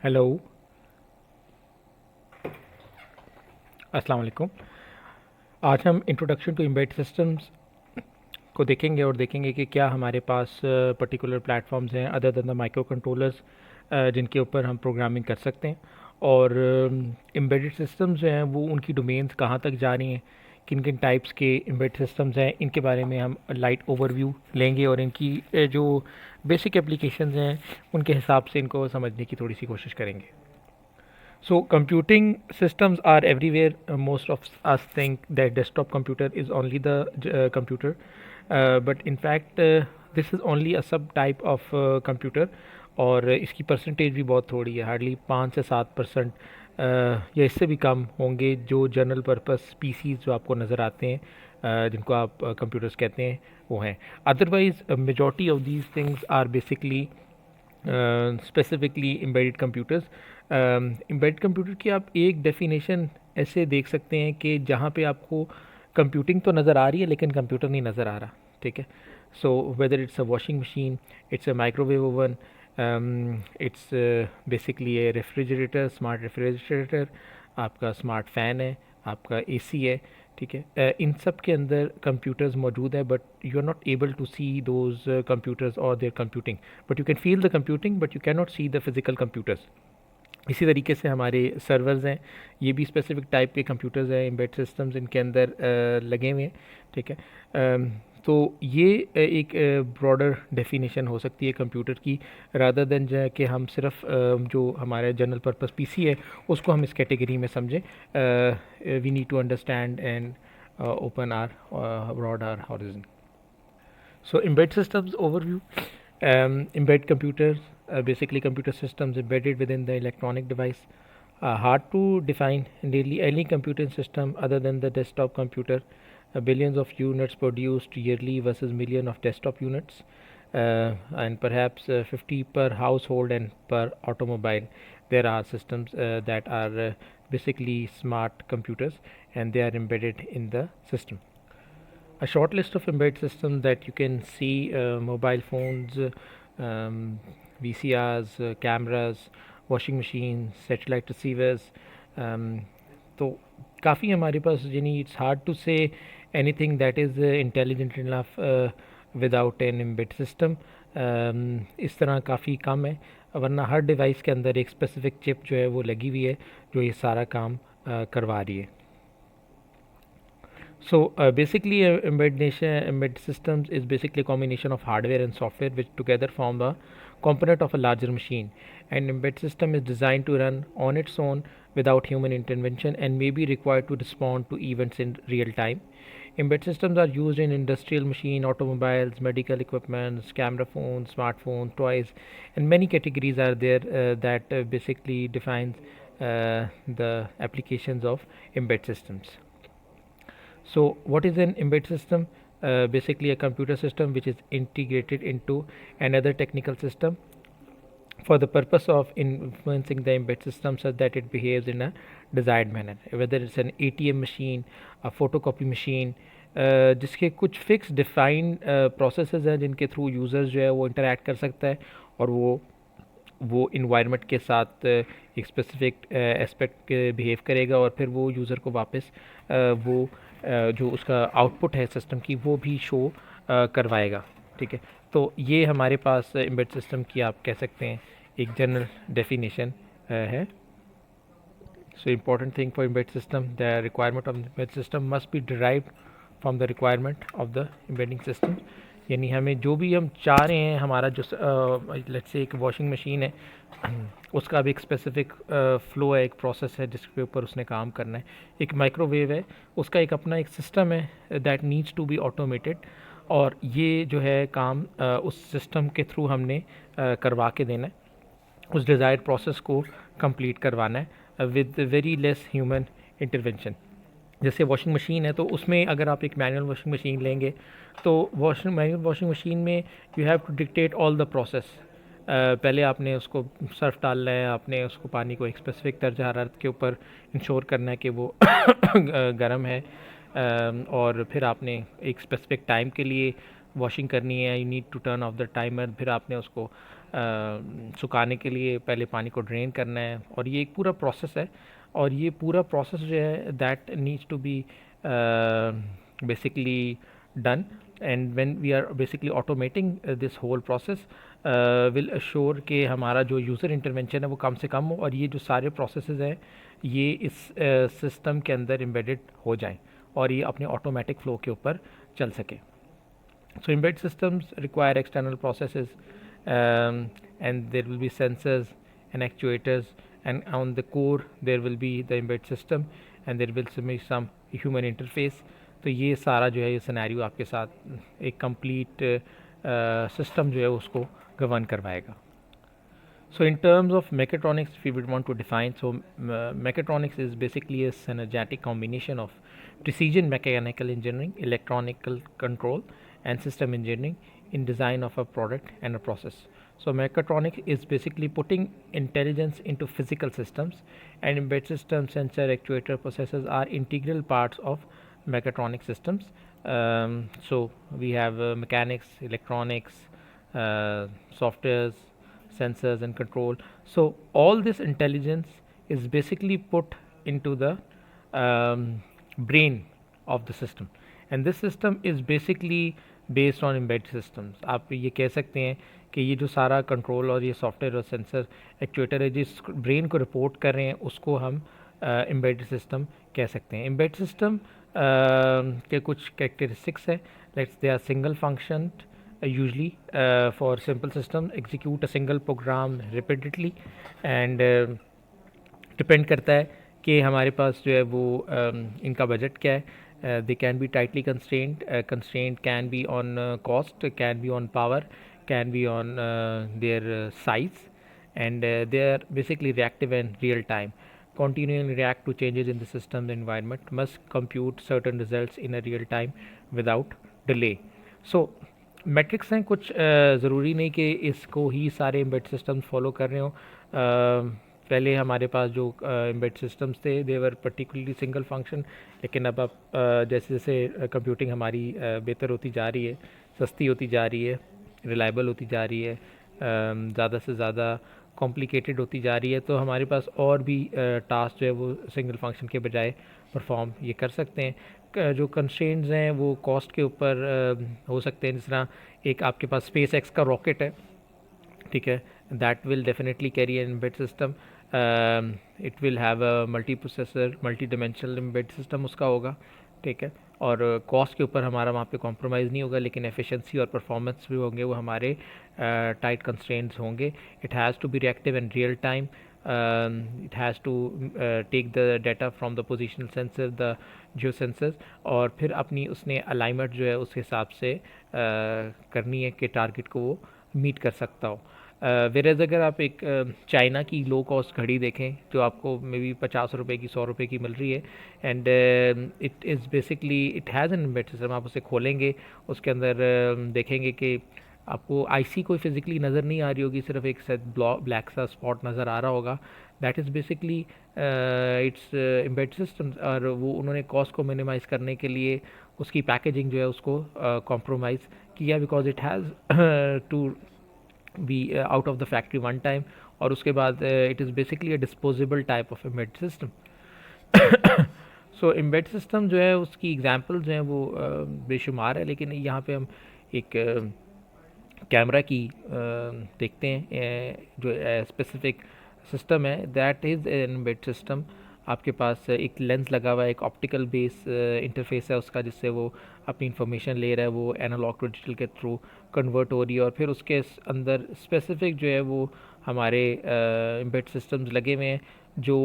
Hello. अस्सलाम वालेकुम। आज हम इंट्रोडक्शन टू एम्बेडेड सिस्टम्स को देखेंगे और देखेंगे कि क्या हमारे पास पर्टिकुलर प्लेटफॉर्म्स हैं other than the micro controllers जिनके ऊपर हम प्रोग्रामिंग कर सकते हैं, और एम्बेडेड सिस्टम्स जो हैं वो उनकी डोमेन्स कहाँ तक जा रही हैं, किन किन टाइप्स के एम्बेडेड सिस्टम्स हैं, इनके बारे में हम लाइट ओवरव्यू लेंगे और इनकी जो बेसिक एप्लीकेशंस हैं उनके हिसाब से इनको समझने की थोड़ी सी कोशिश करेंगे। So computing systems are everywhere. Most of us think that desktop computer is only the computer, but in fact this is only a subtype of computer. और इसकी परसेंटेज भी बहुत थोड़ी है, हार्डली 5 से 7% या इससे भी कम होंगे जो जनरल पर्पस पीसीज जो आपको नज़र आते हैं, जिनको आप कंप्यूटर्स कहते हैं, वो हैं। Otherwise majority of these things are basically specifically embedded computers. Embedded computer की आप एक डेफिनेशन ऐसे देख सकते हैं कि जहाँ पे आपको कंप्यूटिंग तो नज़र आ रही है लेकिन कंप्यूटर नहीं नज़र आ रहा। ठीक है। So whether it's a washing machine, it's a microwave oven, it's basically A refrigerator, smart refrigerator, आपका स्मार्ट फ़ैन है, आपका एसी है। ठीक है। इन सब के अंदर कंप्यूटर्स मौजूद है, but you are not able to see those computers और their computing, but you can feel the computing but you can not see the physical computers. इसी तरीके से हमारे सर्वर्स हैं, ये भी स्पेसिफिक टाइप के कंप्यूटर्स हैं, एम्बेड सिस्टम्स इनके अंदर लगे हुए हैं। ठीक है। तो ये एक ब्रॉडर डेफिनेशन हो सकती है कंप्यूटर की, रादर देन कि हम सिर्फ जो हमारे जनरल पर्पस पीसी है उसको हम इस कैटेगरी में समझें। We need to understand and open our broad our horizon. So embed systems overview. Embed computers, basically computer systems embedded within the electronic device. Hard to define. Nearly any computing system other than the desktop computer. Billions of units produced yearly versus million of desktop units. And perhaps 50 per household and per automobile. There are systems that are basically smart computers and they are embedded in the system. A short list of embedded systems that you can see: mobile phones, um, VCRs, cameras, washing machines, satellite receivers. तो काफ़ी हमारे पास, यानी it's hard to say anything that is intelligent enough without an embed system. इस तरह काफ़ी कम है, वरना हर डिवाइस के अंदर एक स्पेसिफिक चिप जो है वो लगी हुई है जो ये सारा काम करवा रही है। So basically, embedded systems is basically a combination of hardware and software which together form the component of a larger machine. An embedded system is designed to run on its own without human intervention and may be required to respond to events in real time. Embedded systems are used in industrial machine, automobiles, medical equipment, camera phones, smartphones, toys, and many categories are there that basically defines the applications of embedded systems. So, what is an embedded system? Basically, a computer system which is integrated into another technical system for the purpose of influencing the embedded system such that it behaves in a desired manner. Whether it's an ATM machine, a photocopy machine, जिसके कुछ fix defined processes हैं जिनके through users जो है वो interact कर सकता है और वो इन्वायरमेंट के साथ एक स्पेसिफिक एस्पेक्ट बिहेव करेगा और फिर वो यूज़र को वापस वो जो उसका आउटपुट है सिस्टम की वो भी शो करवाएगा। ठीक है। तो ये हमारे पास एम्बेड सिस्टम की आप कह सकते हैं एक जनरल डेफिनेशन है। So important thing for embedded system, the requirement of the embedded system must be derived from the requirement of the embedding system. यानी हमें जो भी हम चाह रहे हैं, हमारा जो लेट्स से एक वॉशिंग मशीन है उसका भी एक स्पेसिफिक फ्लो है, एक प्रोसेस है जिसके ऊपर उसने काम करना है। एक माइक्रोवेव है, उसका एक अपना एक सिस्टम है that needs to be automated, और ये जो है काम उस सिस्टम के थ्रू हमने करवा के देना है, उस डिज़ायर्ड प्रोसेस को कंप्लीट करवाना है with very less human intervention. जैसे वॉशिंग मशीन है तो उसमें अगर आप एक मैनुअल वॉशिंग मशीन लेंगे तो मैनुअल वॉशिंग मशीन में you have to dictate all the process. पहले आपने उसको सर्फ डालना है, आपने उसको पानी को एक स्पेसिफिक दर्जा हरारत के ऊपर इंश्योर करना है कि वो गर्म है, और फिर आपने एक स्पेसिफिक टाइम के लिए वॉशिंग करनी है, you need to turn off the timer, फिर आपने उसको सुखाने के लिए पहले पानी को ड्रेन करना है, और ये एक पूरा प्रोसेस है। और ये पूरा प्रोसेस जो है that needs to be basically done, and when we are basically automating this whole process will assure कि हमारा जो यूज़र इंटरवेंशन है वो कम से कम हो, और ये जो सारे प्रोसेसेस हैं ये इस सिस्टम के अंदर एम्बेडेड हो जाएं और ये अपने ऑटोमेटिक फ्लो के ऊपर चल सके। So embedded systems require external processes, and there will be sensors and actuators, and on the core there will be the embedded system, and there will be some human interface. तो ये सारा जो है ये सिनेरियो आपके साथ एक complete system जो है उसको गवर्न करवाएगा। So in terms of mechatronics, if we would want to define, so mechatronics is basically a synergetic combination of precision mechanical engineering, electronical control, and system engineering in design of a product and a process. So mechatronics is basically putting intelligence into physical systems, and embedded systems, sensor, actuator, processors are integral parts of mechatronic systems. So we have mechanics, electronics, softwares, sensors and control. So all this intelligence is basically put into the brain of the system, and this system is basically based on embedded systems. आप ये कह सकते हैं कि ये जो सारा control और ये सॉफ्टवेयर और सेंसर एक्चुएटर है जिस ब्रेन को रिपोर्ट कर रहे हैं उसको हम एम्बेडेड सिस्टम कह सकते हैं। एम्बेडेड सिस्टम के कुछ कैरेक्टरिस्टिक्स है, let's they are single function usually for simple system execute a single program repeatedly, and depend करता है कि हमारे पास जो है वो इनका बजट क्या है। They can be tightly constraint can be on cost, can be on power, can be on their size, and they are basically reactive and real time, continually react to changes in the system's environment, must compute certain results in a real time without delay. So matrix हैं कुछ, ज़रूरी नहीं कि इसको ही सारे embed systems follow कर रहे हो। पहले हमारे पास जो एम्बेड सिस्टम्स थे दे वर पर्टिकुलरली सिंगल फंक्शन, लेकिन अब आप जैसे जैसे कंप्यूटिंग हमारी बेहतर होती जा रही है, सस्ती होती जा रही है, रिलायबल होती जा रही है, ज़्यादा से ज़्यादा कॉम्प्लिकेटेड होती जा रही है, तो हमारे पास और भी टास्क जो है वो सिंगल फंक्शन के बजाय परफॉर्म ये कर सकते हैं। जो कंस्ट्रेंट्स हैं वो कॉस्ट के ऊपर हो सकते हैं, जिस तरह एक आपके पास स्पेस एक्स का रॉकेट है, ठीक है, that will definitely carry N embed system, it will have a multi processor multi dimensional embed system उसका होगा, ठीक है, और कॉस्ट के ऊपर हमारा वहाँ पे कॉम्प्रोमाइज़ नहीं होगा, लेकिन एफिशिएंसी और परफॉर्मेंस भी होंगे वो हमारे टाइट कंस्ट्रेंट्स होंगे। It has to be reactive and real time, it has to take the data from the positional sensor, the geo sensors, और फिर अपनी उसने अलाइनमेंट जो है उस हिसाब से करनी है कि टारगेट को वो मीट कर सकता हो। वेरेज अगर आप एक चाइना की लो कॉस्ट घड़ी देखें जो आपको मे बी 50 रुपये की 100 रुपये की मिल रही है, and it is basically it has an embedded system. आप उसे खोलेंगे, उसके अंदर देखेंगे कि आपको आईसी कोई फिज़िकली नज़र नहीं आ रही होगी, सिर्फ एक ब्लैक सा स्पॉट नज़र आ रहा होगा, that is basically it's embedded system. और वो उन्होंने कॉस्ट को मिनिमाइज़ करने के लिए उसकी पैकेजिंग जो है उसको कॉम्प्रोमाइज़ किया, because it has to be out of the factory one time, और उसके बाद it is basically a disposable type of embedded system. So embedded system जो है उसकी एग्जांपल जो हैं वो बेशुमार है, लेकिन यहाँ पे हम एक कैमरा की देखते हैं जो स्पेसिफिक सिस्टम है, that is an embedded system. आपके पास एक लेंस लगा हुआ है, एक ऑप्टिकल बेस इंटरफेस है उसका, जिससे वो अपनी इंफॉर्मेशन ले रहा है, वो एनालॉग टू डिजिटल के थ्रू कन्वर्ट हो रही है, और फिर उसके अंदर स्पेसिफिक जो है वो हमारे एम्बेडेड सिस्टम्स लगे हुए हैं जो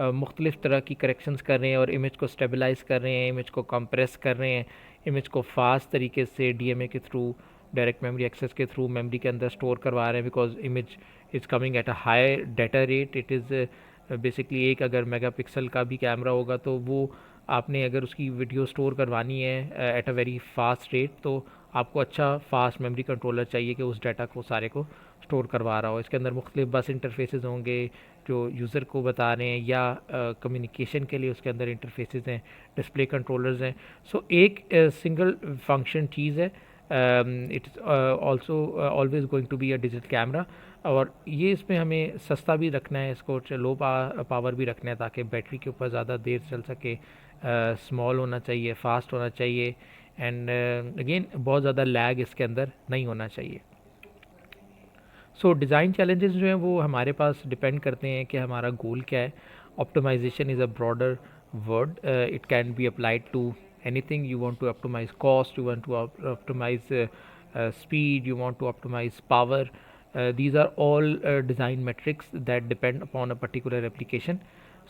मुख्तलिफ़ तरह की करेक्शंस कर रहे हैं और इमेज को स्टेबलाइज़ कर रहे हैं, इमेज को कंप्रेस कर रहे हैं, इमेज को फास्ट तरीके से डीएमए के थ्रू, डायरेक्ट मेमोरी एक्सेस के थ्रू मेमोरी के अंदर स्टोर करवा रहे हैं, because image is coming at a high data rate. It is basically एक अगर मेगापिक्सल का भी कैमरा होगा तो वो आपने अगर उसकी वीडियो स्टोर करवानी है at a very fast rate, तो आपको अच्छा फास्ट मेमोरी कंट्रोलर चाहिए कि उस डाटा को सारे को स्टोर करवा रहा हो। इसके अंदर मुख्तलिफ बस इंटरफेसेस होंगे जो यूज़र को बता रहे हैं, या कम्युनिकेशन के लिए उसके अंदर इंटरफेसेस हैं, डिस्प्ले कंट्रोलर्स हैं। सो एक सिंगल फंक्शन चीज़ है, it's also always going to be a digital camera, और ये इसमें हमें सस्ता भी रखना है, इसको लो पावर भी रखना है ताकि बैटरी के ऊपर ज़्यादा देर चल सके, स्मॉल होना चाहिए, फास्ट होना चाहिए, एंड अगेन बहुत ज़्यादा लैग इसके अंदर नहीं होना चाहिए। सो डिज़ाइन चैलेंजेस जो हैं वो हमारे पास डिपेंड करते हैं कि हमारा गोल क्या है। Optimisation is a broader word, it can be applied to anything. You want to optimize cost, you want to optimize speed, you want to optimize power. These are all design metrics that depend upon a particular application.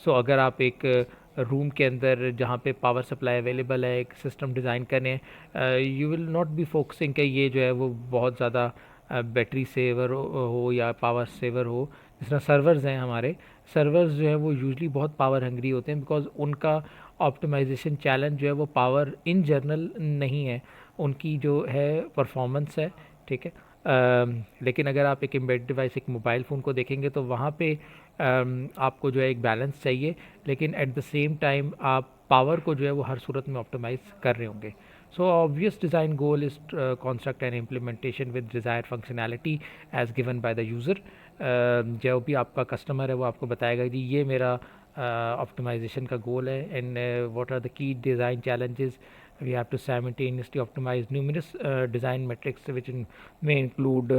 So अगर आप एक room के अंदर जहाँ पे power supply available है एक system design करने, you will not be focusing कि ये जो है वो बहुत ज़्यादा बैटरी सेवर हो या पावर सेवर हो। जिस तरह सर्वर्स हैं, हमारे सर्वर्स जो है वो यूजली बहुत पावर हंग्री होते हैं, बिकॉज उनका ऑप्टिमाइजेशन चैलेंज जो है वो पावर इन जनरल नहीं है, उनकी जो है परफॉर्मेंस है, ठीक है। लेकिन अगर आप एक एम्बेडेड डिवाइस, एक मोबाइल फ़ोन को देखेंगे तो वहाँ पे आपको जो है एक बैलेंस चाहिए, लेकिन एट द सेम टाइम आप पावर को जो है वो हर सूरत में ऑप्टिमाइज़ कर रहे होंगे। So obvious design goal is construct an implementation with desired functionality as given by the user. जो भी आपका कस्टमर है वो आपको बताएगा कि ये मेरा ऑप्टिमाइजेशन का गोल है, and what are the key design challenges. We have to simultaneously optimize numerous design metrics which may include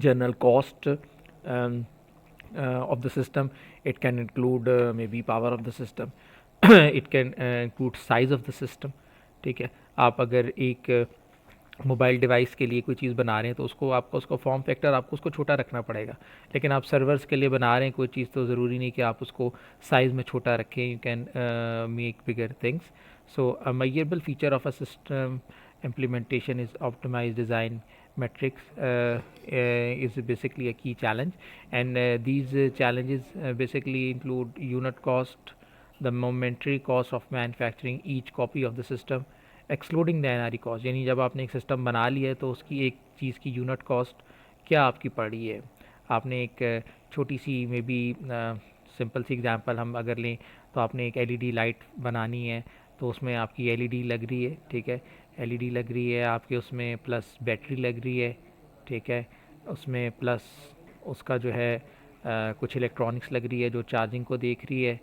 general cost of the system. It can include maybe power of the system. It can include size of the system. ठीक है, आप अगर एक mobile device के लिए कोई चीज़ बना रहे हैं तो उसको आपको उसका फॉर्म फैक्टर आपको उसको छोटा रखना पड़ेगा, लेकिन आप सर्वर्स के लिए बना रहे हैं कोई चीज़ तो ज़रूरी नहीं कि आप उसको साइज़ में छोटा रखें. You can make bigger things. So a measurable feature of a system implementation is optimized design metrics is basically a key challenge, and these challenges basically include unit cost, the momentary cost of manufacturing each copy of the system, excluding the NRE cost. यानी जब आपने एक system बना लिया है तो उसकी एक चीज़ की यूनिट कॉस्ट क्या आपकी पड़ रही है. आपने एक छोटी सी मे बी सिंपल सी एग्जांपल हम अगर लें तो आपने एक एलईडी लाइट बनानी है तो उसमें आपकी एलईडी लग रही है, ठीक है, एलईडी लग रही है आपके, उसमें प्लस बैटरी लग रही है, ठीक है, उसमें प्लस उसका जो है कुछ इलेक्ट्रॉनिक्स लग रही है जो चार्जिंग को देख रही है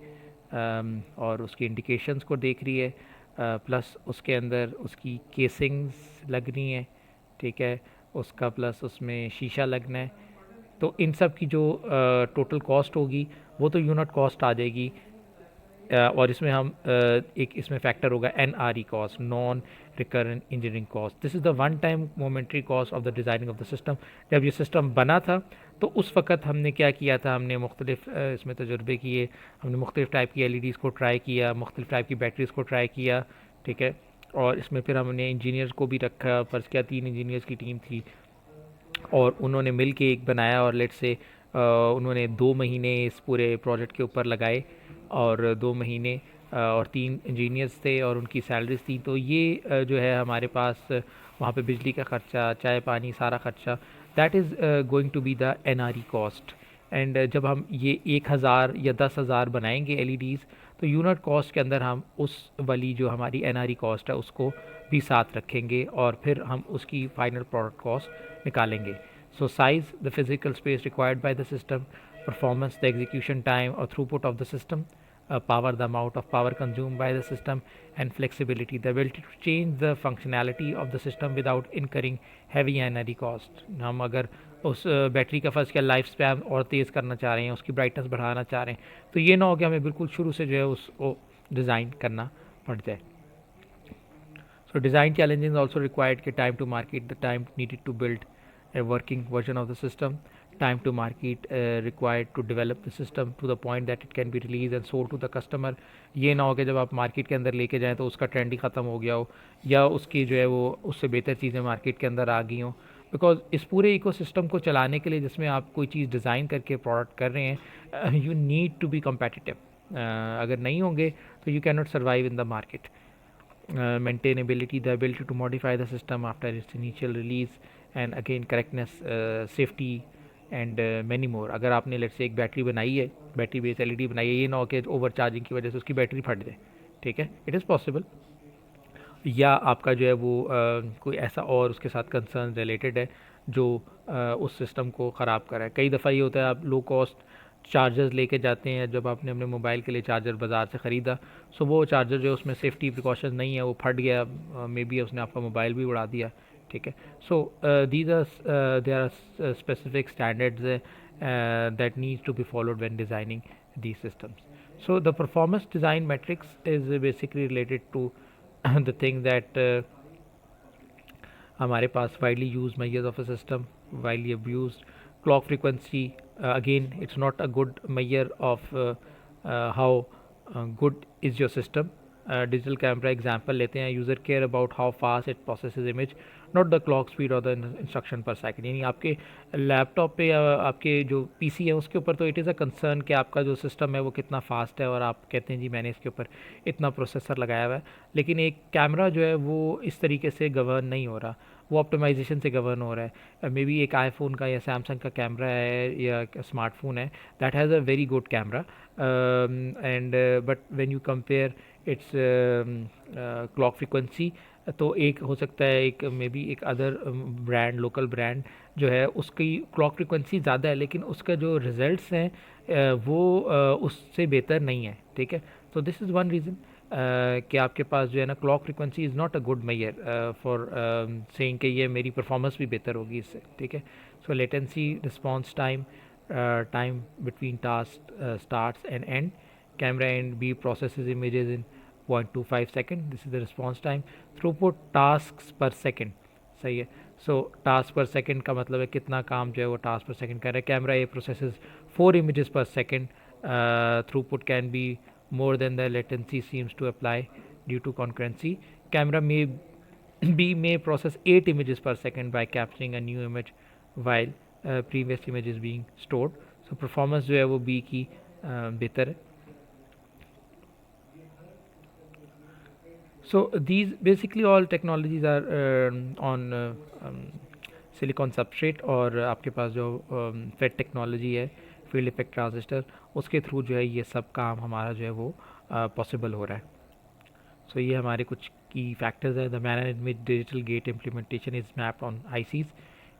और उसकी इंडिकेशंस को देख रही है, प्लस उसके अंदर उसकी केसिंग्स लगनी है, ठीक है, उसका प्लस उसमें शीशा लगना है. तो इन सब की जो टोटल कॉस्ट होगी वो तो यूनिट कॉस्ट आ जाएगी. और इसमें हम एक इसमें फैक्टर होगा NRE cost, non recurrent engineering cost. This is the one time momentary cost of the designing of the system. जब ये सिस्टम बना था तो उस वक़्त हमने क्या किया था, हमने मुख्तलिफ इसमें तजुर्बे किए, हमने मुख्तलिफ टाइप की LEDs को ट्राई किया, मुख्तलिफ टाइप की बैटरीज़ को ट्राई किया, ठीक है, और इसमें फिर हमने इंजीनियर्स को भी रखा. फर्स्ट क्या 3 इंजीनियर्स की टीम थी और उन्होंने मिल के एक बनाया, और लेट से उन्होंने 2 महीने इस पूरे प्रोजेक्ट के ऊपर लगाए, और 2 महीने और 3 इंजीनियर्स थे और उनकी सैलरीज थी. तो ये जो है हमारे पास वहाँ पे बिजली का ख़र्चा, चाय पानी, सारा ख़र्चा, that is going to be the NRE cost. And जब हम ये 1000 या 10,000 बनाएंगे LEDs तो यूनिट कॉस्ट के अंदर हम उस वाली जो हमारी NRE कॉस्ट है उसको भी साथ रखेंगे और फिर हम उसकी फाइनल प्रोडक्ट कॉस्ट निकालेंगे. So size, the physical space required by the system, performance, the execution time or throughput of the system, power, the amount of power consumed by the system, and flexibility, the ability to change the functionality of the system without incurring heavy NRE cost. हम अगर उस battery का first क्या life span और तेज़ करना चाह रहे हैं, उसकी ब्राइटनेस बढ़ाना चाह रहे हैं, तो ये ना हो कि हमें बिल्कुल शुरू से जो है उसको डिज़ाइन करना पड़ जाए. So design challenges also required कि time to market, the time needed to build a working version of the system, time to market required to develop the system to the point that it can be released and sold to the customer. ये ना हो कि जब आप market के अंदर लेके जाएं तो उसका ट्रेंड ही ख़त्म हो गया हो या उसकी जो है वो उससे बेहतर चीज़ें मार्केट के अंदर आ गई हों. बिकॉज इस पूरे इकोसिस्टम को चलाने के लिए जिसमें आप कोई चीज़ डिज़ाइन करके प्रोडक्ट कर रहे हैं, you need to be competitive. अगर नहीं होंगे तो you can not survive in the market. Maintainability, the ability to modify the system after its initial release, and again correctness, safety and many more. अगर आपने let's say एक battery बनाई है, battery base LED बनाई है, ये ना हो कि ओवर चार्जिंग की वजह से उसकी बैटरी फट जाए, ठीक है, इट इज़ पॉसिबल. या आपका जो है वो कोई ऐसा और उसके साथ कंसर्न रिलेटेड है जो उस सिस्टम को ख़राब करा है। कई दफ़ा ये होता है आप लो कॉस्ट चार्जर्स लेके जाते हैं, जब आपने अपने मोबाइल के लिए चार्जर बाज़ार से ख़रीदा, सो वो चार्जर जो उसमें सेफ्टी प्रिकॉशन नहीं है, वो फट गया, मे बी उसने आपका मोबाइल भी उड़ा दिया, ठीक है। So these are there are specific standards that needs to be followed when designing these systems. So the performance design metrics is basically related to the thing that हमारे पास widely used measures of a system, widely abused clock frequency. Again, it's not a good measure of how good is your system. Digital camera example लेते हैं, user care about how fast it processes image, not the clock speed और the instruction पर second. यानी आपके laptop पे या आपके जो पीसी है उसके ऊपर तो इट इज़ अ कंसर्न कि आपका जो सिस्टम है वो कितना फास्ट है, और आप कहते हैं जी मैंने इसके ऊपर इतना प्रोसेसर लगाया हुआ है, लेकिन एक कैमरा जो है वो इस तरीके से गवर्न नहीं हो रहा, वो ऑप्टिमाइजेशन से गवर्न हो रहा है। मे बी एक आईफोन का या सैमसंग का कैमरा है या स्मार्टफोन है, that has a very good camera, and but when you compare it's clock frequency, तो एक हो सकता है एक मे बी एक अदर ब्रांड, लोकल ब्रांड जो है उसकी क्लॉक फ्रीक्वेंसी ज़्यादा है, लेकिन उसका जो रिजल्ट्स हैं वो उससे बेहतर नहीं है, ठीक है। तो दिस इज़ वन रीज़न कि आपके पास जो है ना clock frequency is not a good measure for saying कि ये मेरी परफॉर्मेंस भी बेहतर होगी इससे, ठीक है। So latency, response time, time between task starts and end, camera end B processes images in 0.25 second, this is the response time. Throughput tasks per second, सही है। सो टास्क पर सेकंड का मतलब है कितना काम जो है वो टास्क पर सेकंड कर रहा है। Camera A processes 4 images per second. Throughput can be more than the latency seems to apply due to concurrency. Camera may process 8 images per second by capturing a new image while previous image is being stored. So performance जो है वो B की बेहतर है। So these basically all technologies are on silicon substrate, और आपके पास जो फेड टेक्नोलॉजी है, फील्ड इफेक्ट ट्रांजिस्टर, उसके थ्रू जो है ये सब काम हमारा जो है वो पॉसिबल हो रहा है। सो ये हमारे कुछ की फैक्टर्स है। The manner in which digital gate implementation is mapped on ICs,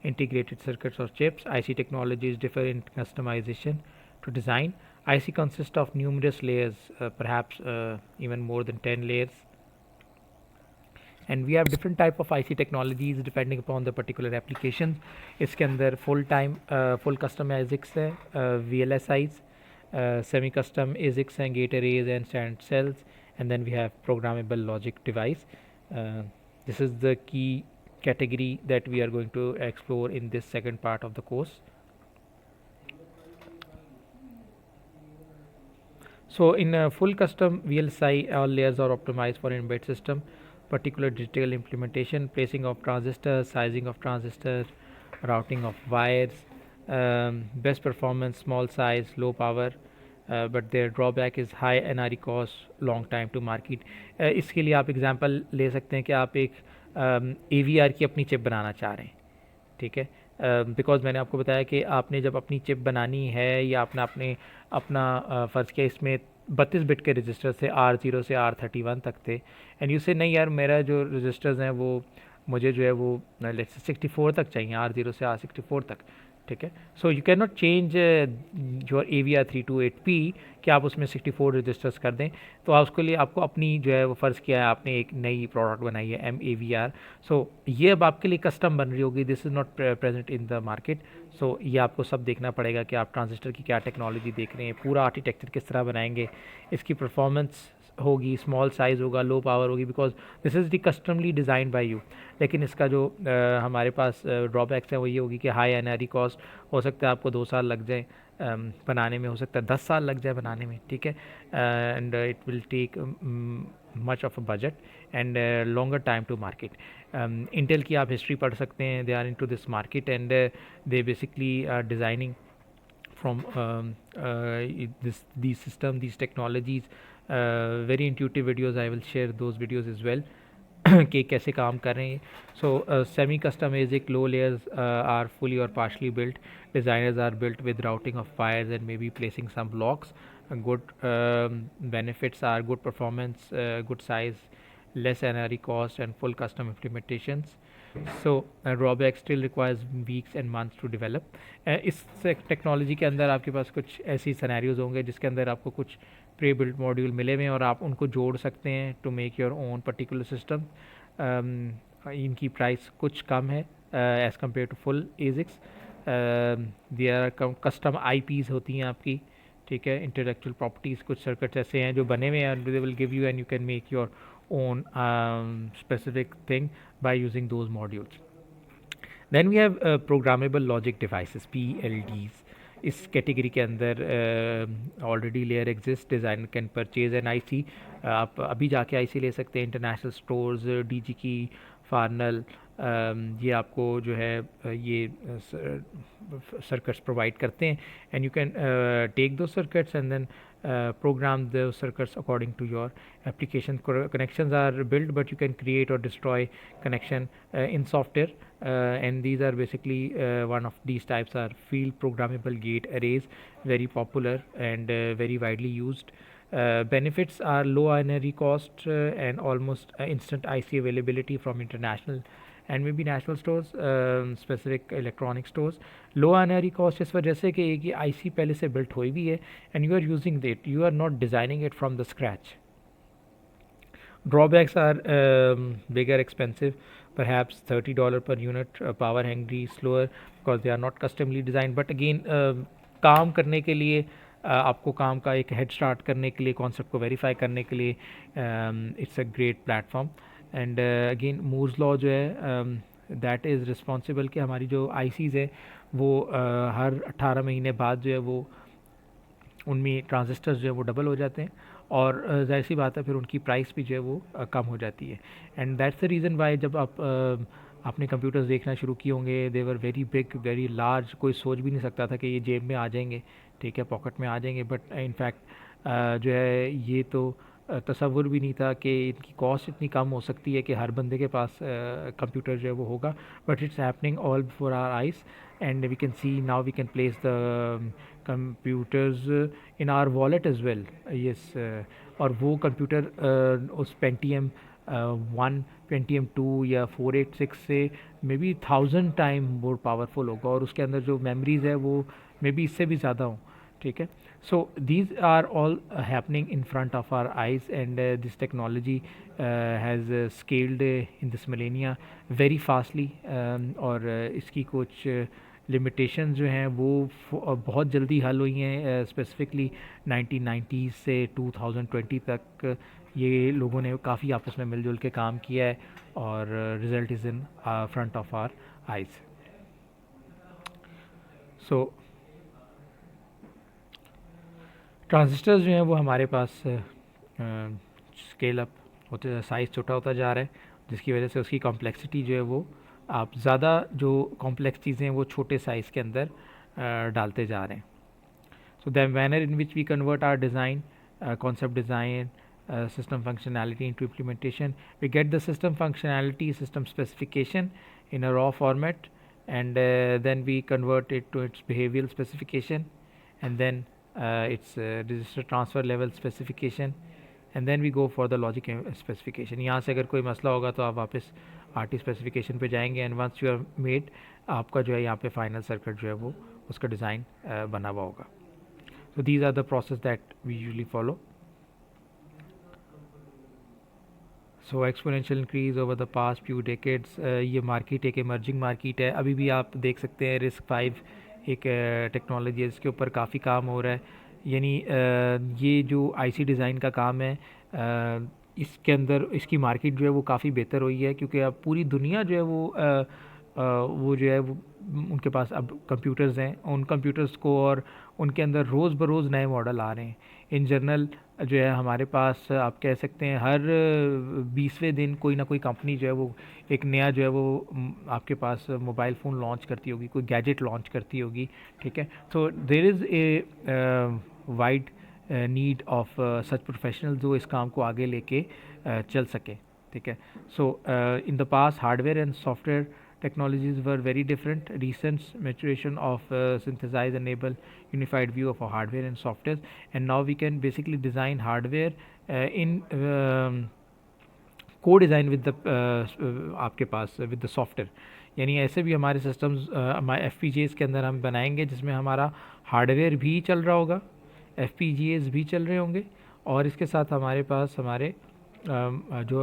integrated circuits or chips. IC technologies differ in customization to design. IC consists of numerous layers, perhaps even more than 10 layers, and we have different type of IC technologies depending upon the particular application. इसके अंदर full custom ASICs है, VLSIs, semi custom ASICs हैं, gate arrays and stand cells, and then we have programmable logic device. This is the key category that we are going to explore in this second part of the course. So in a full custom VLSI, all layers are optimized for embedded system, particular digital implementation, placing of transistors, sizing of transistors, routing of wires, best performance, small size, low power, but their drawback is high NRE cost, long time to market. इसके लिए आप example ले सकते हैं कि आप एक AVR की अपनी चिप बनाना चाह रहे हैं, ठीक है। बिकॉज़ मैंने आपको बताया कि आपने जब अपनी चिप बनानी है या अपना फ़र्ज़ किया इसमें 32 बिट के रजिस्टर थे, R0 से R31 तक थे, एंड यू से नहीं यार मेरा जो रजिस्टर्स हैं वो मुझे जो है वो लेट्स 64 तक चाहिए, R0 से R64 तक, ठीक है। So you can not change your AVR328P कि आप उसमें 64 रजिस्टर्स कर दें, तो आप उसके लिए आपको अपनी जो है वो फ़र्ज़ किया है, आपने एक नई प्रोडक्ट बनाई है MAVR। सो ये अब आपके लिए कस्टम बन रही होगी, this is not present in the market. So ये आपको सब देखना पड़ेगा कि आप ट्रांजिस्टर की क्या टेक्नोलॉजी देख रहे हैं, पूरा आर्किटेक्चर किस तरह बनाएंगे, इसकी परफॉर्मेंस होगी, स्मॉल साइज़ होगा, लो पावर होगी, because this is the customly design by you. लेकिन इसका जो हमारे पास ड्रॉबैक्स हैं वो ये होगी कि हाई NRE कॉस्ट, हो सकता है आपको 2 साल लग जाए बनाने में, हो सकता है 10 साल लग जाए बनाने में, ठीक है। And it will take much of a budget and longer time to market. Intel की आप हिस्ट्री पढ़ सकते हैं, they are into this market and they basically are designing from these system, these technologies. Very intuitive videos, I will share those videos as well कि कैसे काम कर रहे हैं। So semi custom ASIC low layers are fully or partially built. Designers are built with routing of wires and maybe placing some blocks. Good benefits are good performance, good size, less NRE cost, and full custom implementations. So drawback still requires weeks and months to develop. इस technology के अंदर आपके पास कुछ ऐसी सैनरियोज होंगे जिसके अंदर आपको कुछ प्री बिल्ट मॉड्यूल मिले हुए हैं और आप उनको जोड़ सकते हैं to make your own particular system. इनकी प्राइस कुछ कम है as compare to full ASICs. There are custom IPs होती हैं आपकी, ठीक है, इंटेलेक्चुअल प्रॉपर्टीज़. कुछ सर्किट्स ऐसे हैं जो बने हुए हैं, they will give you and you can make your own specific thing by using those modules. Then we have programmable logic devices, PLDs. इस कैटेगरी के अंदर already layer exist. Designer can purchase an IC. आप अभी जाके IC ले सकते हैं. International stores, DG की, फार्नल, ये आपको जो है ये सर्किट्स प्रोवाइड करते हैं. And you can take those circuits and then program the circuits according to your application. Connections are built, but you can create or destroy connection in software, and these are basically one of these types are field programmable gate arrays, very popular and very widely used. Benefits are low energy cost and almost instant IC availability from international and maybe national stores, specific electronic stores. Low energy cost इस वजह से कि एक IC पहले से built हुई भी है and you are using it, you are not designing it from the scratch. Drawbacks are bigger, expensive, perhaps $30 per unit, power hungry, slower because they are not customly designed. But again, काम करने के लिए आपको काम का एक head start करने के लिए, कॉन्सेप्ट को वेरीफाई करने के लिए it's a great platform. And again Moore's law जो है दैट इज़ रिस्पॉन्सिबल कि हमारी जो आईसीज़ है वो हर 18 महीने बाद जो है वो उनमें ट्रांजिस्टर्स जो है वो डबल हो जाते हैं और जाहिर सी बात है फिर उनकी प्राइस भी जो है वो कम हो जाती है. And that's the reason why जब आप आपने कंप्यूटर्स देखना शुरू किए होंगे, they were very big, very large. कोई सोच भी नहीं सकता था कि ये जेब में आ जाएंगे, ठीक है, पॉकेट में आ जाएंगे. बट इनफैक्ट जो है ये तो तसव्वुर भी नहीं था कि इनकी कॉस्ट इतनी कम हो सकती है कि हर बंदे के पास कंप्यूटर जो है वो होगा. But it's happening all before our eyes and we can see now we can place the computers in our wallet as well. Yes, और वो कंप्यूटर उस पेंटियम 1, पेंटियम 2 या 486 से may be 1000 time more powerful होगा और उसके अंदर जो मेमोरीज है वो मे बी इससे भी ज़्यादा हो, ठीक है. So these are all happening in front of our eyes and this technology has scaled in this millennia very fastly. और इसकी कुछ लिमिटेशन जो हैं वो बहुत जल्दी हल हुई हैं. स्पेसिफिकली 1990s से 2020 तक ये लोगों ने काफ़ी आपस में मिलजुल के काम किया है और result is in front of our eyes. So transistors जो हैं वो हमारे पास स्केल अप होते, साइज़ छोटा होता जा रहा है जिसकी वजह से उसकी कॉम्प्लेक्सिटी जो है वो आप ज़्यादा जो कॉम्प्लेक्स चीज़ें हैं वो छोटे साइज़ के अंदर डालते जा रहे हैं. So the manner in which we convert our design, concept design, system functionality into implementation. We get the system functionality, system specification in a raw format, and then we convert it to its behavioral specification, and then its register transfer level specification, and then we go for the logic specification. यहाँ से अगर कोई मसला होगा तो आप वापस RT specification पे जाएंगे and once you have made, आपका जो है यहाँ पे फाइनल सर्किट जो है वो उसका डिज़ाइन बना हुआ होगा. So these are the process that we usually follow. So exponential increase over the past few decades. ये मार्केट एक emerging मार्केट है. अभी भी आप देख सकते हैं RISC-V एक टेक्नोलॉजी है जिसके ऊपर काफ़ी काम हो रहा है. यानी ये जो IC डिज़ाइन का काम है इसके अंदर इसकी मार्केट जो है वो काफ़ी बेहतर हुई है क्योंकि अब पूरी दुनिया जो है वो जो है वो उनके पास अब कंप्यूटर्स हैं. उन कंप्यूटर्स को और उनके अंदर रोज़ बरोज़ नए मॉडल आ रहे हैं. इन जनरल जो है हमारे पास आप कह सकते हैं हर 20वें दिन कोई ना कोई कंपनी जो है वो एक नया जो है वो आपके पास मोबाइल फ़ोन लॉन्च करती होगी, कोई गैजेट लॉन्च करती होगी, ठीक है. So there is a wide need of such professional जो इस काम को आगे लेके चल सके, ठीक है. So in the past hardware and software technologies were very different. Recent maturation of synthesize enable unified view of our hardware and software, and now we can basically design hardware in को design with the आपके पास with the software, यानी ऐसे भी हमारे systems हमारे F के अंदर हम बनाएंगे जिसमें हमारा हार्डवेयर भी चल रहा होगा, एफ भी चल रहे होंगे, और इसके साथ हमारे पास हमारे जो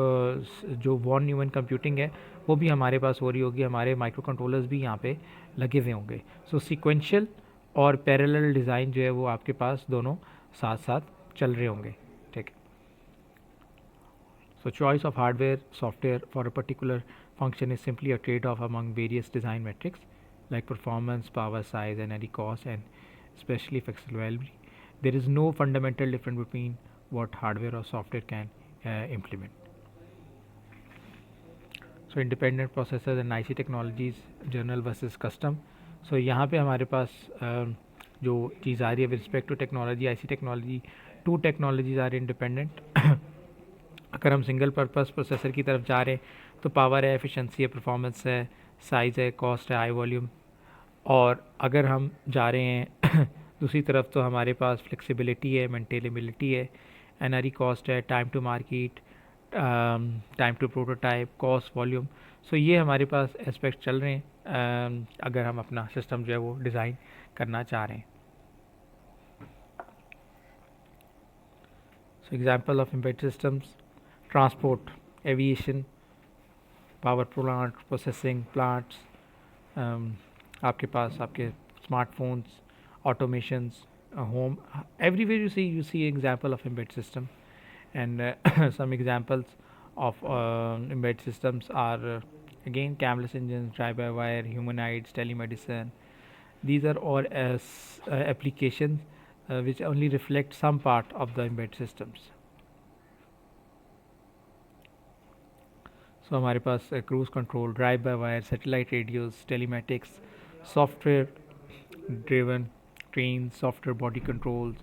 जो वॉन न्यूमन कंप्यूटिंग है वो भी हमारे पास हो रही होगी, हमारे माइक्रो कंट्रोलर्स भी यहाँ पे लगे हुए होंगे। सो सीक्वेंशियल और पैरेलल डिज़ाइन जो है वो आपके पास दोनों साथ साथ चल रहे होंगे, ठीक है। So choice of hardware software for a particular function is simply a trade-off among various design metrics like performance, power, size, energy cost, and especially flexibility. There is no fundamental difference between what hardware or software can implement. So independent processors and IC technologies, general versus custom. So यहाँ पे हमारे पास जो चीज़ आ रही है with respect to technology, IC technology, two technologies are independent. अगर हम single purpose processor की तरफ जा रहे हैं तो पावर है, एफिशिएंसी है, परफॉर्मेंस है, साइज़ है, कॉस्ट है, हाई वॉल्यूम। और अगर हम जा रहे हैं दूसरी तरफ तो हमारे पास फ्लेक्सिबिलिटी है, मेंटेनेबिलिटी है, एनआरई कॉस्ट है, time to market, time to prototype, cost, volume. So ये हमारे पास एस्पेक्ट चल रहे हैं अगर हम अपना सिस्टम जो है वो डिज़ाइन करना चाह रहे हैं। So example of embedded systems, transport, aviation, power plant, processing plants, आपके पास आपके smartphones, automations, home, everywhere you see example of embedded system. And some examples of embedded systems are again camless engines, drive-by-wire, humanoids, telemedicine. These are all as applications which only reflect some part of the embedded systems. So हमारे पास cruise control, drive by wire, satellite radios, telematics, software driven train, software body controls,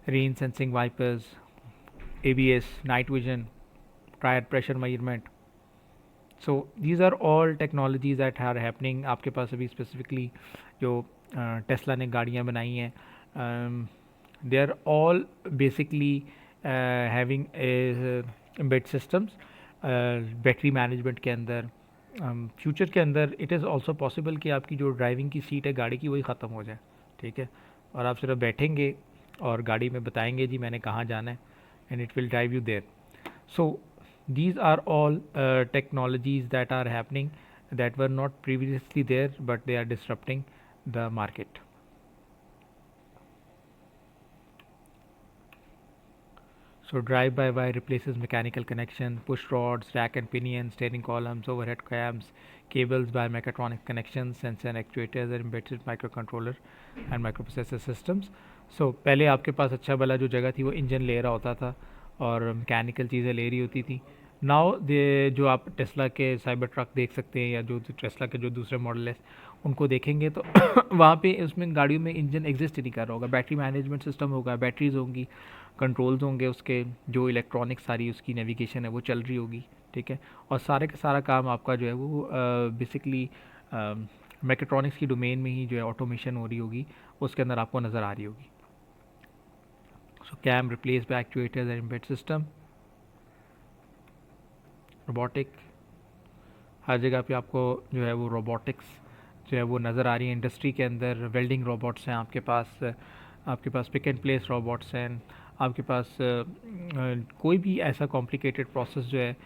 rain sensing wipers, ABS, night vision, tyre pressure measurement. So these are all technologies that are happening. आपके पास अभी specifically जो Tesla ने गाड़ियाँ बनाई हैं, they are all basically having embedded systems. Battery management के अंदर फ्यूचर के अंदर इट इज़ ऑल्सो पॉसिबल कि आपकी जो ड्राइविंग की सीट है गाड़ी की वही ख़त्म हो जाए, ठीक है, और आप सिर्फ बैठेंगे और गाड़ी में बताएंगे जी मैंने कहाँ जाना है, and it will drive you there. So these are all technologies that are happening that were not previously there, but they are disrupting the market. So drive-by-wire replaces mechanical connection, push rods, rack and pinion, steering columns, overhead cams, cables by mechatronic connections, sensor and actuators, and embedded microcontroller and microprocessor systems. So पहले आपके पास अच्छा भला जो जगह थी वो engine ले रहा होता था और मैकेनिकल चीज़ें ले रही होती थी. नाउ दे जो आप टेस्ला के साइबर ट्रक देख सकते हैं या जो टेस्ला के जो दूसरे मॉडल है उनको देखेंगे तो वहाँ पे उसमें गाड़ियों में इंजन एग्जिस्ट ही नहीं कर रहा होगा. बैटरी मैनेजमेंट सिस्टम होगा, बैटरीज होंगी, कंट्रोल्स होंगे, उसके जो इलेक्ट्रॉनिक सारी उसकी नेविगेशन है वो चल रही होगी, ठीक है, और सारे का सारा काम आपका जो है वो बेसिकली मैकेट्रॉनिक्स की डोमेन में ही जो है ऑटोमेशन हो रही होगी, उसके अंदर आपको नज़र आ रही होगी. So cam replace by actuators and embedded system. Robotic, हर जगह पे आपको जो है वो रोबोटिक्स जो है वो नज़र आ रही है इंडस्ट्री के अंदर. वेल्डिंग रोबोट्स हैं आपके पास पिक एंड प्लेस रोबोट्स हैं, आपके पास कोई भी ऐसा कॉम्प्लिकेटेड प्रोसेस जो है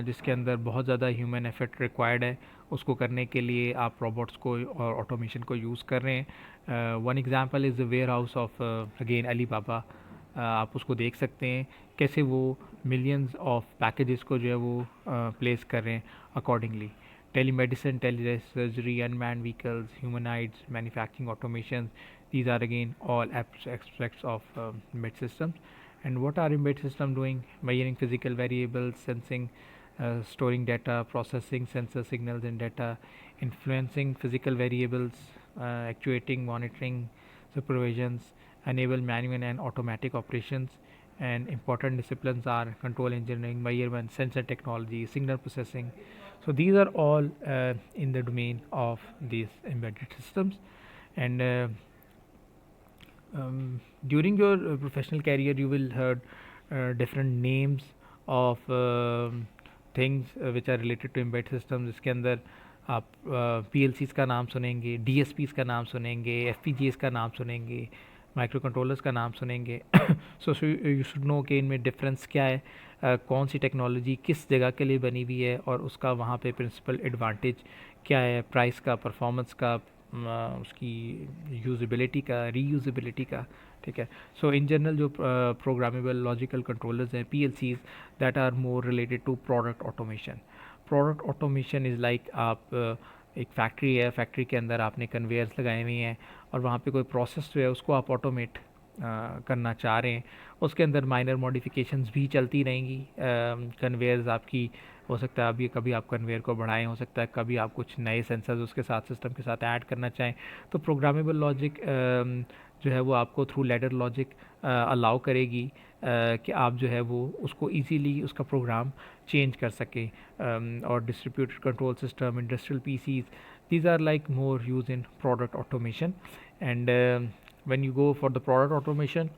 जिसके अंदर बहुत ज़्यादा ह्यूमन एफर्ट रिक्वायर्ड है, उसको करने के लिए आप रोबोट्स को और ऑटोमेशन को यूज़ कर रहे हैं. One example is the warehouse of again Alibaba. आप उसको देख सकते हैं कैसे वो मिलियंस ऑफ पैकेजेस को जो है वो प्लेस कर रहे हैं accordingly. Telemedicine, telesurgery, unmanned vehicles, humanoids, manufacturing automation, these are again all aspects of embedded systems. And what are embedded systems doing? Measuring physical variables, sensing, storing data, processing sensor signals and data, influencing physical variables, actuating, monitoring, supervisions, enable manual and automatic operations. And important disciplines are control engineering, measurement, sensor technology, signal processing. So these are all in the domain of these embedded systems. And during your professional career you will heard different names of things which are related to embedded systems, इसके अंदर आप PLCs का नाम सुनेंगे, DSPs का नाम सुनेंगे, FPGAs का नाम सुनेंगे, माइक्रो कंट्रोलर्स का नाम सुनेंगे। सो यू शुड नो कि इनमें डिफरेंस क्या है, कौन सी टेक्नोलॉजी किस जगह के लिए बनी हुई है और उसका वहाँ पे प्रिंसिपल एडवांटेज क्या है, प्राइस का, परफॉर्मेंस का, उसकी यूज़बिलिटी का, रीयूज़बिलिटी का। ठीक है। सो इन जनरल जो प्रोग्रामेबल लॉजिकल कंट्रोलर्स हैं, PLCs, that are more related to product automation. Product automation is like आप एक फैक्ट्री है, फैक्ट्री के अंदर आपने कन्वेयर्स लगाए हुए हैं और वहाँ पे कोई प्रोसेस जो है उसको आप ऑटोमेट करना चाह रहे हैं। उसके अंदर माइनर मॉडिफिकेशंस भी चलती रहेंगी। कन्वेयर्स आपकी हो सकता है अभी कभी आप कन्वेयर को बढ़ाएं, हो सकता है कभी आप कुछ नए सेंसर्स उसके साथ सिस्टम के साथ ऐड करना चाहें। तो प्रोग्रामेबल लॉजिक जो है वो आपको थ्रू लैडर लॉजिक अलाउ करेगी कि आप जो है वो उसको इजीली उसका प्रोग्राम चेंज कर सकें। और distributed control system, industrial PCs, these are like more used in product automation. And when you go for the product automation,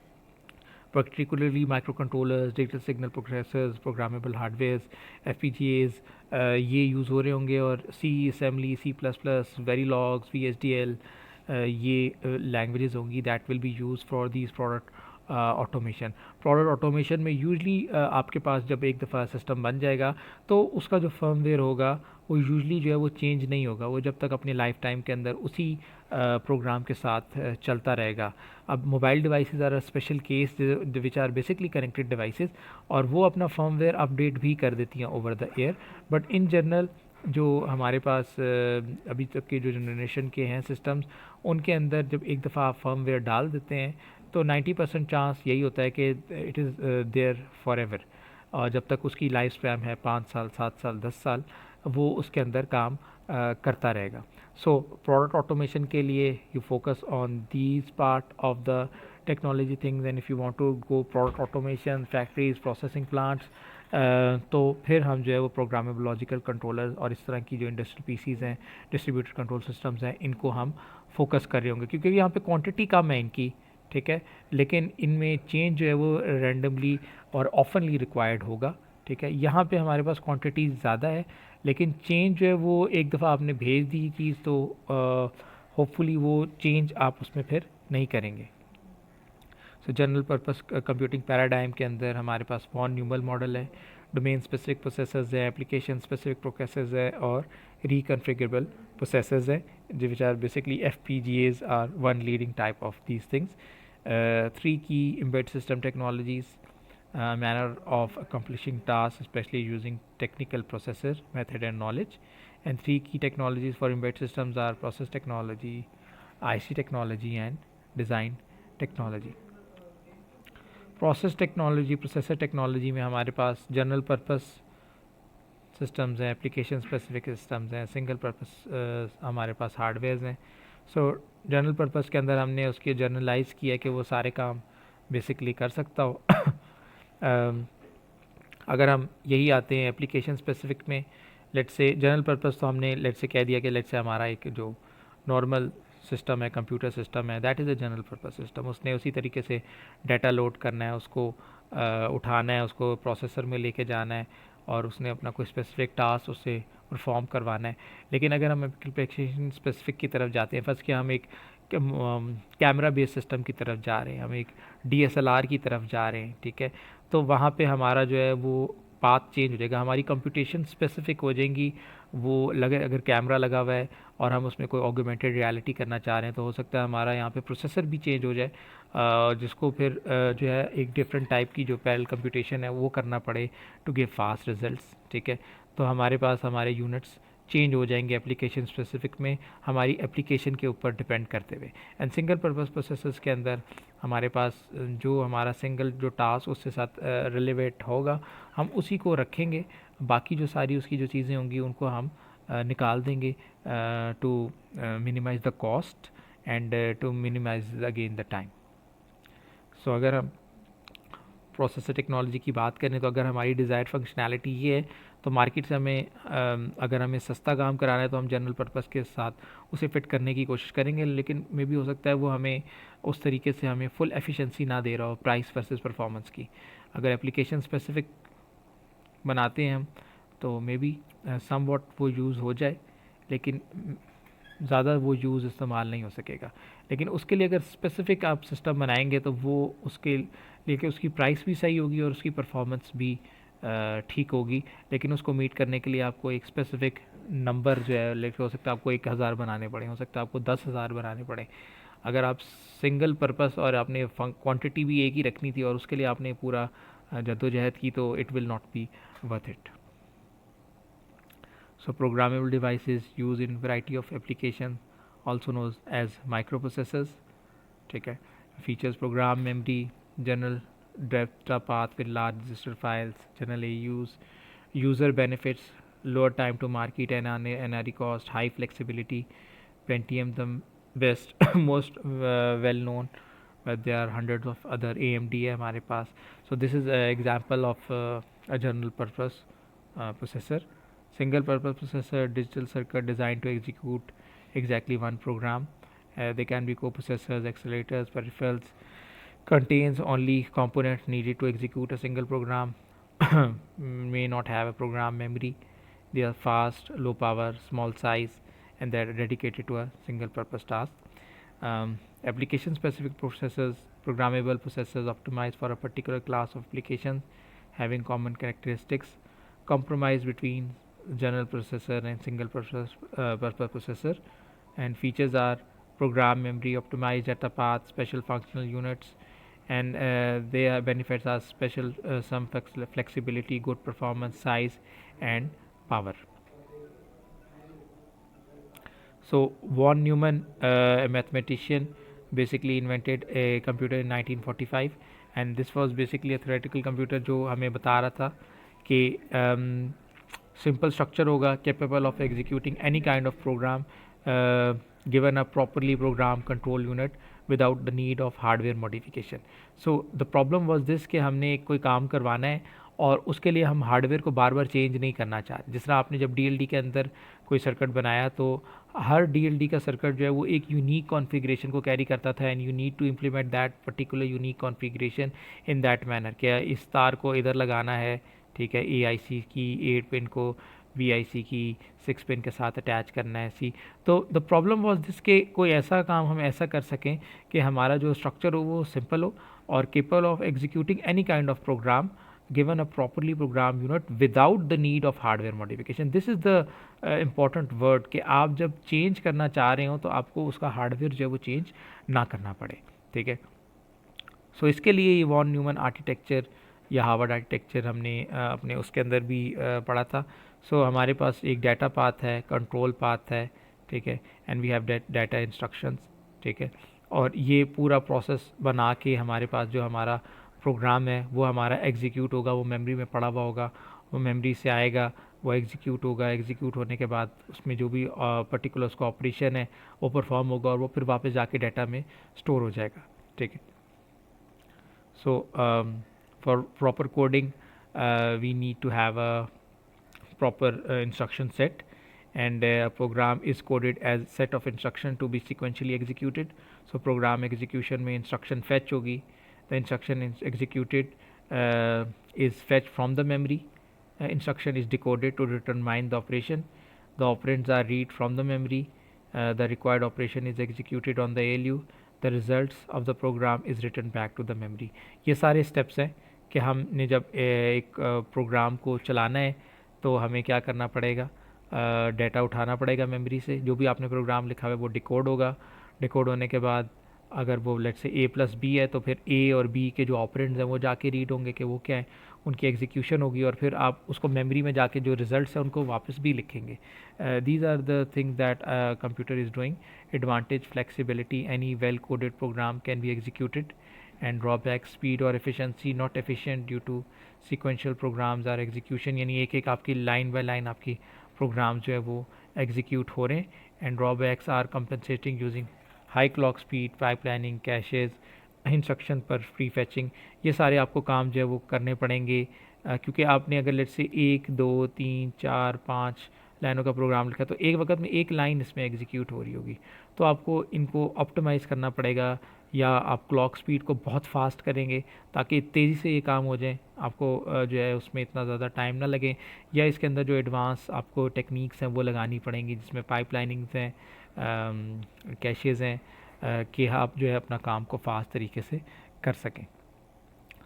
particularly microcontrollers, digital signal processors, programmable hardwares, FPGAs, ये use हो रहे होंगे। और C assembly, C++, Verilogs, VHDL, ये languages होंगी that will B use for these product automation. Product automation में usually आपके पास जब एक दफ़ा सिस्टम बन जाएगा तो उसका जो फर्मवेयर होगा वो यूजली जो है वो चेंज नहीं होगा, वो जब तक अपनी लाइफ टाइम के अंदर उसी प्रोग्राम के साथ चलता रहेगा। अब mobile devices are a special case which are basically connected devices, और वो अपना फर्मवेयर अपडेट भी कर देती हैं over the air. But in general जो हमारे पास अभी तक के जो जनरेशन के हैं सिस्टम्स, उनके अंदर जब एक दफ़ा आप फर्मवेयर डाल देते हैं तो 90% चांस यही होता है कि it is there forever. और जब तक उसकी लाइफ स्पैन है 5 साल, 7 साल, 10 साल, वो उसके अंदर काम करता रहेगा। सो प्रोडक्ट ऑटोमेशन के लिए you focus on these part of the technology things. And if you want to go product automation, factories, processing plants, तो फिर हम जो है वो प्रोग्रामेबल लॉजिकल कंट्रोलर और इस तरह की जो इंडस्ट्रियल PCs हैं, डिस्ट्रीब्यूटेड कंट्रोल सिस्टम्स हैं, इनको हम फोकस कर रहे होंगे क्योंकि यहाँ पे क्वांटिटी कम है इनकी। ठीक है। लेकिन इनमें चेंज जो है वो रैंडमली और ऑफनली रिक्वायर्ड होगा। ठीक है। यहाँ पे हमारे पास क्वांटिटी ज़्यादा है लेकिन चेंज जो है वो एक दफ़ा आपने भेज दी चीज़ तो होपफुली वो चेंज आप उसमें फिर नहीं करेंगे। सो जनरल पर्पस कंप्यूटिंग पैराडाइम के अंदर हमारे पास वॉन न्यूमल मॉडल है, डोमेन स्पेसिफिक प्रोसेसर्स है, एप्लीकेशन स्पेसिफिक प्रोसेसर्स है और रिकन्फिगरेबल प्रोसेसर्स है, which are basically FPGAs are one leading type of these things. Three key embedded system technologies, manner of accomplishing tasks, especially using technical processor method and knowledge. And three key technologies for embedded systems are process technology, IC technology, and design technology. Process technology, processor technology में हमारे पास general purpose systems हैं, application specific systems हैं, single purpose हमारे पास hardwares हैं। सो general purpose के अंदर हमने उसकी जनरलाइज किया कि वो सारे काम बेसिकली कर सकता हो। अगर हम यही आते हैं एप्लीकेशन स्पेसिफिक में, लेट से जनरल पर्पस तो हमने लेट से कह दिया कि लेट से हमारा एक जो नॉर्मल सिस्टम है, कंप्यूटर सिस्टम है, that is a general purpose system. उसने उसी तरीके से डाटा लोड करना है, उसको उठाना है, उसको प्रोसेसर में लेके जाना है और उसने अपना कोई स्पेसिफिक टास्क उससे परफॉर्म करवाना है। लेकिन अगर हम एप्लीकेशन स्पेसिफिक की तरफ जाते हैं, फर्स्ट कि हम एक कैमरा बेस्ड सिस्टम की तरफ जा रहे हैं, हम एक DSLR की तरफ जा रहे हैं। ठीक है। तो वहाँ पे हमारा जो है वो पाथ चेंज हो जाएगा, हमारी कंप्यूटेशन स्पेसिफिक हो जाएंगी। वो लगे अगर कैमरा लगा हुआ है और हम उसमें कोई ऑगमेंटेड रियलिटी करना चाह रहे हैं तो हो सकता है हमारा यहाँ पे प्रोसेसर भी चेंज हो जाए, जिसको फिर जो है एक डिफरेंट टाइप की जो पैरेलल कंप्यूटेशन है वो करना पड़े टू गिव फास्ट रिजल्ट्स। ठीक है। तो हमारे पास हमारे यूनिट्स चेंज हो जाएंगे एप्लीकेशन स्पेसिफिक में, हमारी एप्लीकेशन के ऊपर डिपेंड करते हुए। एंड सिंगल पर्पस प्रोसेसर्स के अंदर हमारे पास जो हमारा सिंगल जो टास्क उसके साथ रिलेवेंट होगा हम उसी को रखेंगे, बाकी जो सारी उसकी जो चीज़ें होंगी उनको हम निकाल देंगे to minimise the cost and to minimise again the time. So अगर हम प्रोसेसर टेक्नोलॉजी की बात करें तो अगर हमारी डिज़ायर्ड फंक्शनैलिटी ये है तो मार्केट से हमें अगर हमें सस्ता काम कराना है तो हम जनरल पर्पस के साथ उसे फिट करने की कोशिश करेंगे, लेकिन मे भी हो सकता है वो हमें उस तरीके से हमें फुल एफिशिएंसी ना दे रहा हो प्राइस वर्सेस परफॉर्मेंस की। अगर एप्लीकेशन स्पेसिफिक बनाते हैं हम तो मे बी सम वॉट वो यूज़ हो जाए, लेकिन ज़्यादा वो यूज़ इस्तेमाल नहीं हो सकेगा। लेकिन उसके लिए अगर स्पेसिफ़िक आप सिस्टम बनाएंगे तो वो उसके लिए कि उसकी प्राइस भी सही होगी और उसकी परफॉर्मेंस भी ठीक होगी। लेकिन उसको मीट करने के लिए आपको एक स्पेसिफ़िक नंबर जो है, लेकिन हो सकता है आपको 1000 बनाने पड़े, हो सकता है आपको 10,000 बनाने पड़े। अगर आप सिंगल पर्पस और आपने क्वांटिटी भी एक ही रखनी थी और उसके लिए आपने पूरा जद्दोजहद की, तो it will not be worth it. So programmable devices used in variety of applications, also known as microprocessors. ठीक है, features program memory, general data path with large register files, generally user benefits, lower time to market and NRE cost, high flexibility. Pentium the best most well known, but there are hundreds of other AMD है हमारे पास. So this is an example of a general purpose processor. Single purpose processor, digital circuit designed to execute exactly one program. They can be coprocessors, accelerators, peripherals. Contains only components needed to execute a single program. May not have a program memory. They are fast, low power, small size, and they are dedicated to a single purpose task. Application specific processors, programmable processors optimized for a particular class of applications having common characteristics. Compromise between general processor and single purpose processor, and features are program memory, optimized data path, special functional units, and their benefits are special some flexibility, good performance, size, and power. So von Neumann, a mathematician, basically invented a computer in 1945, and this was basically a theoretical computer जो हमें बता रहा था कि simple structure होगा, capable of executing any kind of program given a properly programmed control unit without the need of hardware modification. So the problem was this कि हमने एक कोई काम करवाना है और उसके लिए हम हार्डवेयर को बार बार चेंज नहीं करना चाहते। जिस तरह आपने जब DLD के अंदर कोई सर्किट बनाया तो हर DLD का सर्किट जो है वो एक यूनिक कॉन्फ़िगरेशन को कैरी करता था, and you need to implement that particular unique configuration in that manner. क्या इस तार को इधर लगाना है, ठीक है, AIC की 8 पिन को VIC की 6 पिन के साथ अटैच करना है सी। तो द प्रॉब्लम वॉज दिस के कोई ऐसा काम हम ऐसा कर सकें कि हमारा जो स्ट्रक्चर हो वो सिंपल हो और capable of executing any kind of program given a properly programmed unit without the need of hardware modification. This is the important word कि आप जब चेंज करना चाह रहे हो तो आपको उसका हार्डवेयर जो है वो चेंज ना करना पड़े, ठीक है। सो इसके लिए ये वॉन न्यूमन आर्किटेक्चर या हार्वर्ड आर्किटेक्चर हमने अपने उसके अंदर भी पढ़ा था। सो हमारे पास एक डाटा पाथ है, कंट्रोल पाथ है, ठीक है, and we have data instructions, ठीक है, और ये पूरा प्रोसेस बना के हमारे पास जो हमारा प्रोग्राम है वो हमारा एग्जीक्यूट होगा, वो मेमोरी में पड़ा हुआ होगा, वो मेमोरी से आएगा, वो एग्जीक्यूट होगा, एग्जीक्यूट होने के बाद उसमें जो भी पर्टिकुलर उसका ऑपरेशन है वो परफॉर्म होगा और वो फिर वापस जाके डाटा में स्टोर हो जाएगा, ठीक है। So for proper coding, we need to have a proper instruction set, and a program is coded as set of instruction to be sequentially executed. So program execution में instruction fetch होगी, the instruction is executed is fetched from the memory, instruction is decoded to determine the operation, the operands are read from the memory, the required operation is executed on the ALU, the results of the program is written back to the memory. ये सारे steps हैं कि हमने जब एक programme को चलाना है तो हमें क्या करना पड़ेगा, डाटा उठाना पड़ेगा मेमोरी से, जो भी आपने प्रोग्राम लिखा हुआ है वो डिकोड होगा, डिकोड होने के बाद अगर वो लेट्स से A+B है तो फिर A और B के जो ऑपरेंड्स हैं वो जाके रीड होंगे कि वो क्या है, उनकी एग्जीक्यूशन होगी और फिर आप उसको मेमोरी में जाके जो रिजल्ट्स हैं उनको वापस भी लिखेंगे। These are the things that computer is doing. Advantage flexibility, any well coded program can be executed, and drawback speed और efficiency, not efficient due to sequential programs are execution, यानी एक एक आपकी लाइन बाय लाइन आपकी program जो है वो execute हो रहे हैं। And drawbacks are compensating using high clock speed, pipelining, caches, instruction prefetching, ये सारे आपको काम जो है वो करने पड़ेंगे क्योंकि आपने अगर लेट से 1 2 3 4 5 लाइनों का प्रोग्राम लिखा तो एक वक्त में एक लाइन इसमें एग्जीक्यूट हो रही होगी, तो आपको इनको ऑप्टिमाइज़ करना पड़ेगा या आप क्लॉक स्पीड को बहुत फास्ट करेंगे ताकि तेज़ी से ये काम हो जाए, आपको जो है उसमें इतना ज़्यादा टाइम ना लगे, या इसके अंदर जो एडवांस आपको टेक्निक्स हैं वो लगानी पड़ेंगी जिसमें पाइपलाइनिंग्स हैं, कैशेज़ हैं, कि आप जो है अपना काम को फास्ट तरीके से कर सकें।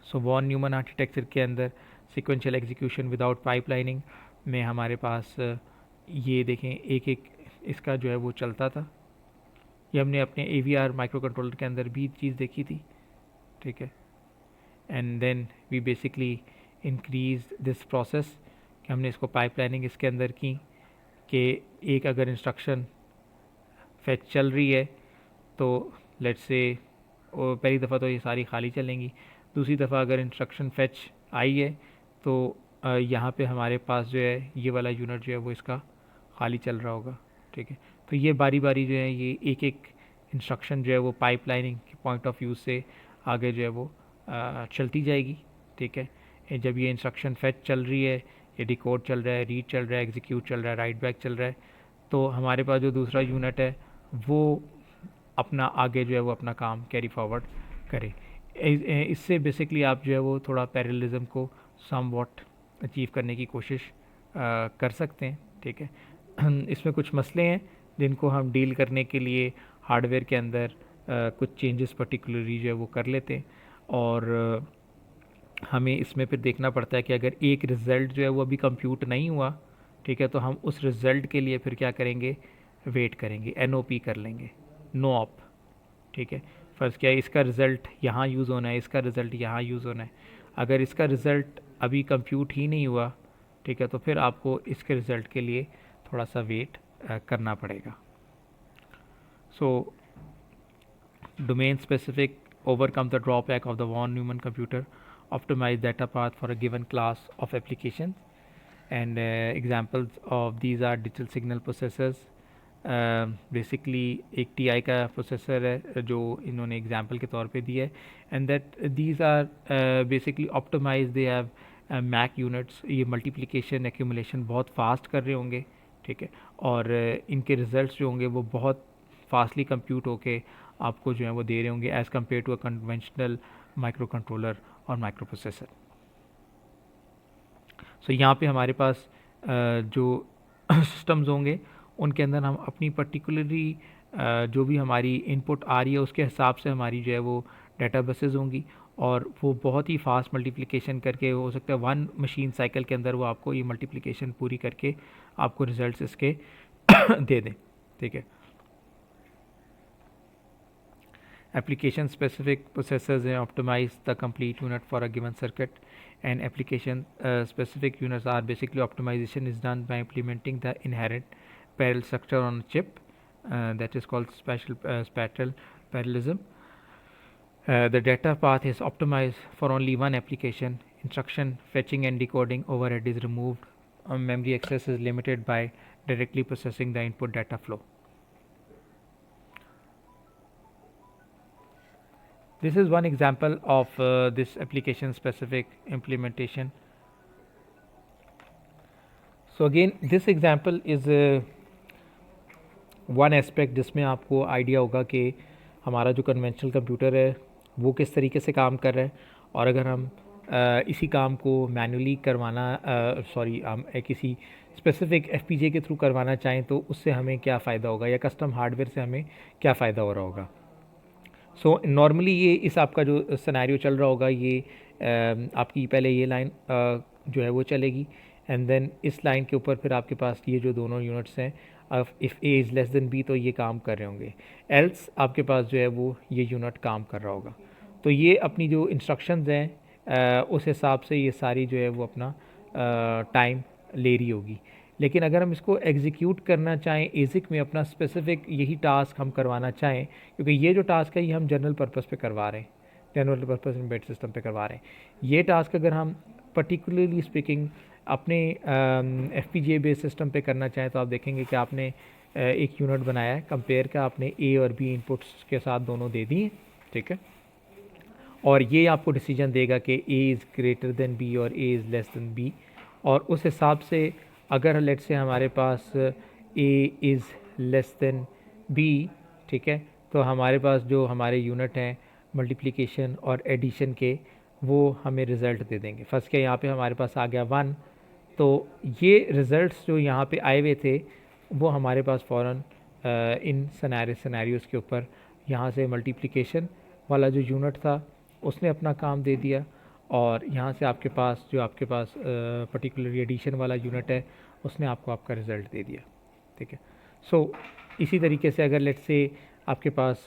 सो वॉन न्यूमन आर्किटेक्चर के अंदर सिक्वेंशियल एग्जीक्यूशन विदाउट पाइपलाइनिंग में हमारे पास ये देखें एक एक इसका जो है वो चलता था। ये हमने अपने AVR माइक्रो कंट्रोलर के अंदर भी चीज़ देखी थी, ठीक है। And then we basically increase this process कि हमने इसको पाइपलाइनिंग इसके अंदर की कि एक अगर इंस्ट्रक्शन फैच चल रही है तो लेट्स से पहली दफ़ा तो ये सारी खाली चलेंगी, दूसरी दफ़ा अगर इंस्ट्रक्शन फैच आई है तो यहाँ पे हमारे पास जो है ये वाला यूनिट जो है वो इसका खाली चल रहा होगा, ठीक है। तो ये बारी बारी जो है ये एक एक इंस्ट्रक्शन जो है वो पाइपलाइनिंग के पॉइंट ऑफ व्यू से आगे जो है वो चलती जाएगी, ठीक है। जब ये इंस्ट्रक्शन फैच चल रही है, ये डिकोड चल रहा है, रीड चल रहा है, एग्जीक्यूट चल रहा है, राइट बैक चल रहा है, तो हमारे पास जो दूसरा यूनिट है वो अपना आगे जो है वो अपना काम कैरी फॉरवर्ड करे। इससे बेसिकली आप जो है वो थोड़ा पैरेललिज्म को सम वॉट अचीव करने की कोशिश कर सकते हैं, ठीक है। इसमें कुछ मसले हैं जिनको हम डील करने के लिए हार्डवेयर के अंदर कुछ चेंजेस पर्टिकुलरली जो है वो कर लेते हैं, और हमें इसमें फिर देखना पड़ता है कि अगर एक रिज़ल्ट जो है वो अभी कंप्यूट नहीं हुआ, ठीक है, तो हम उस रिज़ल्ट के लिए फिर क्या करेंगे, वेट करेंगे, NOP कर लेंगे, नो ऑप, ठीक है। फ़र्ज़ क्या है, इसका रिज़ल्ट यहाँ यूज़ होना है, इसका रिज़ल्ट यहाँ यूज़ होना है। अगर इसका रिज़ल्ट अभी कंप्यूट ही नहीं हुआ, ठीक है, तो फिर आपको इसके रिज़ल्ट के लिए थोड़ा सा वेट करना पड़ेगा। So domain specific overcome the drawback of the von Neumann computer, optimize data path for a given class of applications, and examples of these are digital signal processors. Basically एक TI का processor है जो इन्होंने example के तौर पे दिया है, and that these are basically optimize, they have MAC units, ये मल्टीप्लिकेशन एक्यूमुलेशन बहुत फास्ट कर रहे होंगे, ठीक है, और इनके रिजल्ट्स जो होंगे वो बहुत फास्टली कंप्यूट होके आपको जो है वो दे रहे होंगे as compare to a conventional micro controller और माइक्रो प्रोसेसर। सो यहाँ पे हमारे पास जो सिस्टम्स होंगे उनके अंदर हम अपनी पर्टिकुलरली जो भी हमारी इनपुट आ रही है उसके हिसाब से हमारी जो है वो डाटा बसेस होंगी, और वो बहुत ही फास्ट मल्टीप्लिकेशन करके, हो सकता है 1 मशीन साइकिल के अंदर वो आपको ये मल्टीप्लिकेशन पूरी करके आपको रिजल्ट्स इसके दे दें, ठीक है। Application specific processors optimize the complete unit for a given circuit, and application specific units are basically optimization is done by implementing the inherent parallel structure on a chip, that is called spatial parallelism. The data path is optimized for only one application. Instruction fetching and decoding overhead is removed. Memory access is limited by directly processing the input data flow. This is one example of this application specific implementation. So again this example is one aspect जिसमें आपको idea होगा कि हमारा जो conventional computer है वो किस तरीके से काम कर रहा है, और अगर हम इसी काम को मैनुअली करवाना हम किसी स्पेसिफिक FPGA के थ्रू करवाना चाहें तो उससे हमें क्या फ़ायदा होगा, या कस्टम हार्डवेयर से हमें क्या फ़ायदा हो रहा होगा। सो नॉर्मली ये इस आपका जो सिनेरियो चल रहा होगा, ये आपकी पहले ये लाइन जो है वो चलेगी, एंड देन इस लाइन के ऊपर फिर आपके पास ये जो दोनों यूनिट्स हैं, if A is less than B तो ये काम कर रहे होंगे, एल्स आपके पास जो है वो ये यूनिट काम कर रहा होगा। तो ये अपनी जो इंस्ट्रक्शंस हैं उस हिसाब से ये सारी जो है वो अपना टाइम ले रही होगी। लेकिन अगर हम इसको एग्जीक्यूट करना चाहें एसिक में, अपना स्पेसिफिक यही टास्क हम करवाना चाहें, क्योंकि ये जो टास्क है ये हम जनरल पर्पस पे करवा रहे हैं, जनरल पर्पस एम्बेडेड सिस्टम पे करवा रहे हैं। ये टास्क अगर हम पर्टिकुलरली स्पीकिंग अपने FPGA बेस्ड सिस्टम पे करना चाहें तो आप देखेंगे कि आपने एक यूनिट बनाया है कंपेयर का, आपने A और B इनपुट्स के साथ दोनों दे दिए, ठीक है, और ये आपको डिसीजन देगा कि A is greater than B और A is less than B, और उस हिसाब से अगर लेट से हमारे पास A is less than B, ठीक है, तो हमारे पास जो हमारे यूनिट हैं मल्टीप्लिकेशन और एडिशन के, वो हमें रिज़ल्ट दे देंगे। फर्स्ट के यहाँ पे हमारे पास आ गया 1, तो ये रिज़ल्ट्स जो यहाँ पे आए हुए थे वो हमारे पास फ़ौरन इन सिनेरियोज़ के ऊपर यहाँ से मल्टीप्लिकेशन वाला जो यूनिट था उसने अपना काम दे दिया, और यहाँ से आपके पास जो आपके पास पर्टिकुलर एडिशन वाला यूनिट है उसने आपको आपका रिज़ल्ट दे दिया। ठीक है। सो इसी तरीके से अगर लेट्स से आपके पास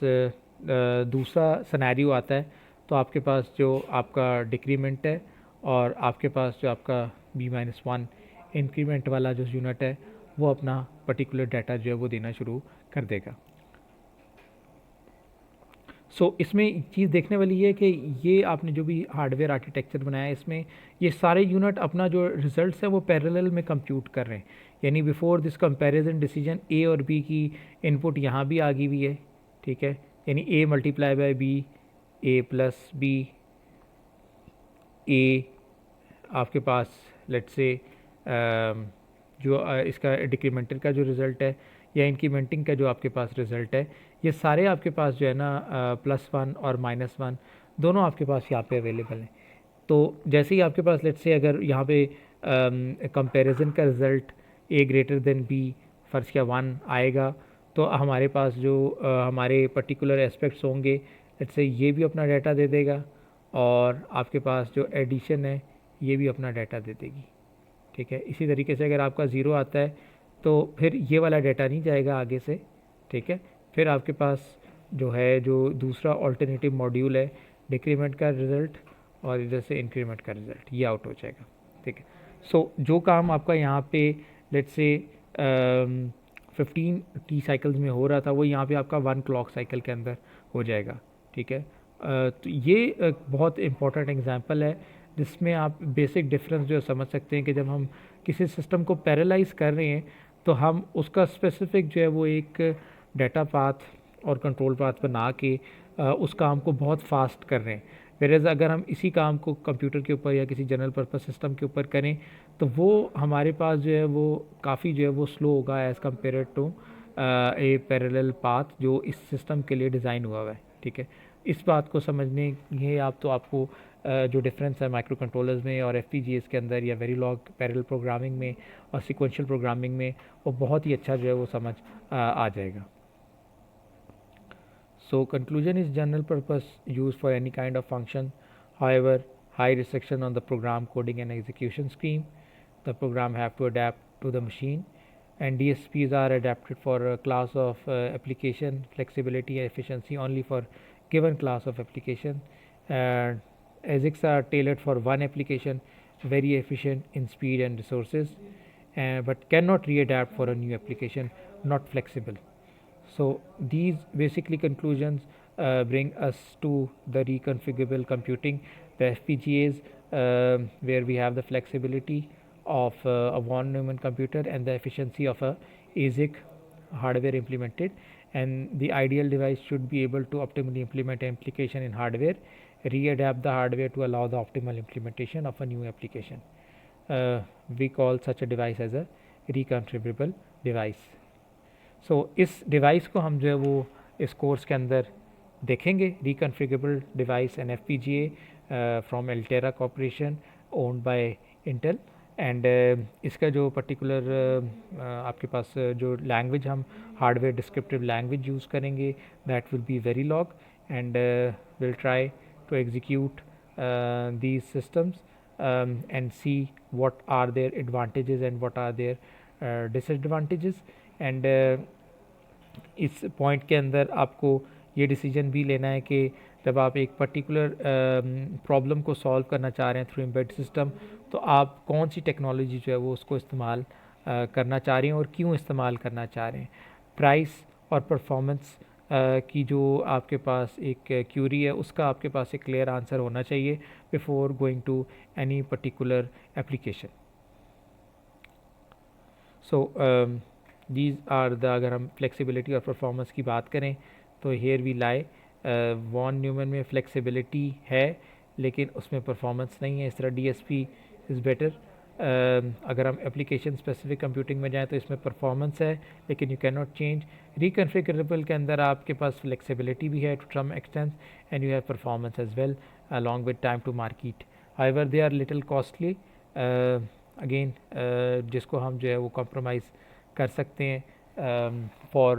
दूसरा सिनेरियो आता है, तो आपके पास जो आपका डिक्रीमेंट है और आपके पास जो आपका b-1 इंक्रीमेंट वाला जो यूनिट है वो अपना पर्टिकुलर डाटा जो है वो देना शुरू कर देगा। इसमें चीज़ देखने वाली है कि ये आपने जो भी हार्डवेयर आर्किटेक्चर बनाया है इसमें ये सारे यूनिट अपना जो रिजल्ट्स है वो पैरेलल में कंप्यूट कर रहे हैं। यानी बिफोर दिस कंपैरिजन डिसीजन ए और बी की इनपुट यहाँ भी आ गई हुई है। ठीक है, यानी a multiply by B, a plus B, A आपके पास लेट्स से जो इसका डिक्रीमेंटल का जो रिज़ल्ट है या इंक्रीमेंटिंग का जो आपके पास रिज़ल्ट है, ये सारे आपके पास जो है ना +1 और -1 दोनों आपके पास यहाँ पे अवेलेबल हैं। तो जैसे ही आपके पास लेट्स से अगर यहाँ पे कंपैरिजन का result a greater than b फ़र्ज़ किया 1 आएगा, तो हमारे पास जो हमारे पर्टिकुलर एस्पेक्ट्स होंगे लेट्स से ये भी अपना डाटा दे देगा, और आपके पास जो एडिशन है ये भी अपना डाटा दे देगी। ठीक है, इसी तरीके से अगर आपका 0 आता है तो फिर ये वाला डाटा नहीं जाएगा आगे से। ठीक है, फिर आपके पास जो है जो दूसरा ऑल्टरनेटिव मॉड्यूल है डिक्रीमेंट का रिज़ल्ट और इधर से इंक्रीमेंट का रिज़ल्ट ये आउट हो जाएगा। ठीक है, जो काम आपका यहाँ पे लेट्स से 15 टी साइकिल्स में हो रहा था वो यहाँ पे आपका 1 क्लॉक साइकिल के अंदर हो जाएगा। ठीक है, तो ये एक बहुत इंपॉर्टेंट एग्जांपल है जिसमें आप बेसिक डिफरेंस जो समझ सकते हैं कि जब हम किसी सिस्टम को पैरेलाइज कर रहे हैं तो हम उसका स्पेसिफिक जो है वो एक डाटा पाथ और कंट्रोल पाथ बना के उस काम को बहुत फास्ट कर रहे हैं। वेरेज़ अगर हम इसी काम को कंप्यूटर के ऊपर या किसी जनरल पर्पस सिस्टम के ऊपर करें तो वो हमारे पास जो है वो काफ़ी जो है वो स्लो होगा as compare to a parallel path जो इस सिस्टम के लिए डिज़ाइन हुआ हुआ है। ठीक है, इस बात को समझने ये आप तो आपको जो डिफरेंस है माइक्रो कंट्रोलर्स में और FPGAs के अंदर या वेरीलॉग पैरेलल प्रोग्रामिंग में और सीक्वेंशियल प्रोग्रामिंग में वो बहुत ही अच्छा जो है वो समझ आ जाएगा। So conclusion is general purpose used for any kind of function. However, high restriction on the program coding and execution scheme. The program have to adapt to the machine, and DSPs are adapted for a class of application flexibility and efficiency only for given class of application. And ASICs are tailored for one application, very efficient in speed and resources, but cannot readapt for a new application, not flexible. So these basically conclusions bring us to the reconfigurable computing, the FPGAs, where we have the flexibility of a von Neumann computer and the efficiency of a ASIC hardware implemented, and the ideal device should be able to optimally implement an application in hardware, readapt the hardware to allow the optimal implementation of a new application. We call such a device as a reconfigurable device. इस device को हम जो है वो इस course के अंदर देखेंगे, reconfigurable device an FPGA from Altera corporation owned by Intel, and इसका जो पर्टिकुलर आपके पास जो लैंग्वेज हम हार्डवेयर डिस्क्रिप्टिव लैंग्वेज यूज़ करेंगे that will be Verilog, and will try to execute these systems and see what are their advantages and what are their disadvantages, and इस point के अंदर आपको ये डिसीजन भी लेना है कि जब आप एक पर्टिकुलर प्रॉब्लम को सॉल्व करना चाह रहे हैं थ्रू एम्बेडेड सिस्टम, तो आप कौन सी टेक्नोलॉजी जो है वो उसको इस्तेमाल करना चाह रहे हैं और क्यों इस्तेमाल करना चाह रहे हैं। प्राइस और परफॉर्मेंस की जो आपके पास एक क्यूरी है उसका आपके पास एक क्लियर आंसर होना चाहिए before going to any particular application. These are the, अगर हम फ्लेक्सिबिलिटी और परफॉर्मेंस की बात करें तो here we lie, von Neumann में फ्लेक्सिबिलिटी है लेकिन उसमें परफॉर्मेंस नहीं है। इस तरह DSP इज़ बेटर, अगर हम एप्लीकेशन स्पेसिफिक कंप्यूटिंग में जाएँ तो इसमें परफॉर्मेंस है लेकिन you can not change. Reconfigurable के अंदर आपके पास फ्लेक्सिबिलिटी भी है to some extent and you have performance as well along with time to market. However, they are little costly. Again, जिसको हम जो है वो compromise कर सकते हैं for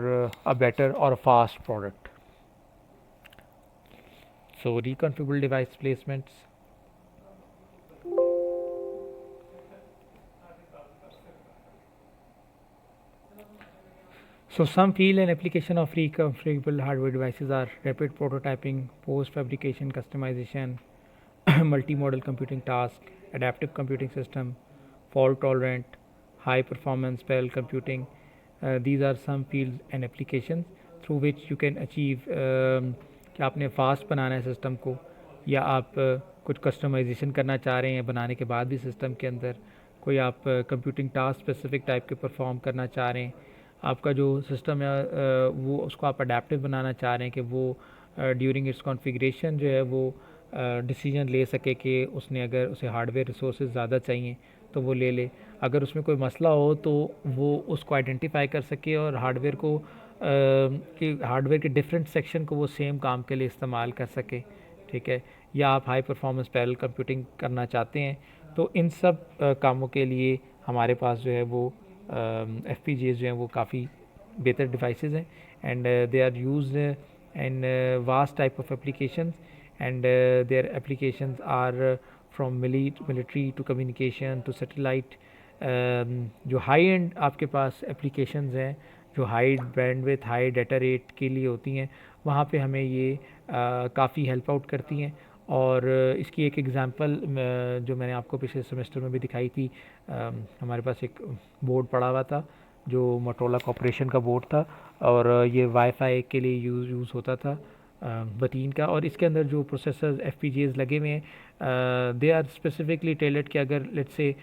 a better or a fast product. So reconfigurable device placements. So some field and application of reconfigurable hardware devices are rapid prototyping, post-fabrication customization, multi-modal computing task, adaptive computing system, fault tolerant, high performance parallel computing. These are some fields and applications through which you can achieve कि आपने fast बनाना है system को या आप कुछ customization करना चाह रहे हैं बनाने के बाद भी सिस्टम के अंदर कोई आप कंप्यूटिंग टास्क स्पेसिफिक टाइप के परफॉर्म करना चाह रहे हैं आपका जो सिस्टम है वो उसको आप अडेप्टिव बनाना चाह रहे हैं कि वो ड्यूरिंग इट्स कॉन्फ़िगरेशन जो है वो डिसीजन ले सके कि उसने अगर उसे हार्डवेयर रिसोर्सेज ज़्यादा चाहिए तो वो ले ले अगर उसमें कोई मसला हो तो वो उसको आइडेंटिफाई कर सके और हार्डवेयर को कि हार्डवेयर के डिफरेंट सेक्शन को वो सेम काम के लिए इस्तेमाल कर सके ठीक है या आप हाई परफॉर्मेंस पैरेलल कंप्यूटिंग करना चाहते हैं तो इन सब कामों के लिए हमारे पास जो है वो FPGAs जो हैं वो काफ़ी बेहतर डिवाइसेस हैं and they are used in vast type of applications and their applications are from military to communication to satellite जो हाई एंड आपके पास एप्लीकेशंस हैं जो high bandwidth high data rate के लिए होती हैं वहाँ पे हमें ये काफ़ी हेल्प आउट करती हैं और इसकी एक एग्ज़ाम्पल जो मैंने आपको पिछले सेमेस्टर में भी दिखाई थी हमारे पास एक बोर्ड पड़ा हुआ था जो मोटोरोला कॉर्पोरेशन का बोर्ड था और ये वाईफाई के लिए यूज़ होता था 13 का और इसके अंदर जो प्रोसेसर FPGAs लगे हुए हैं दे आर स्पेसिफिकली टेलर्ड कि अगर लेट्स से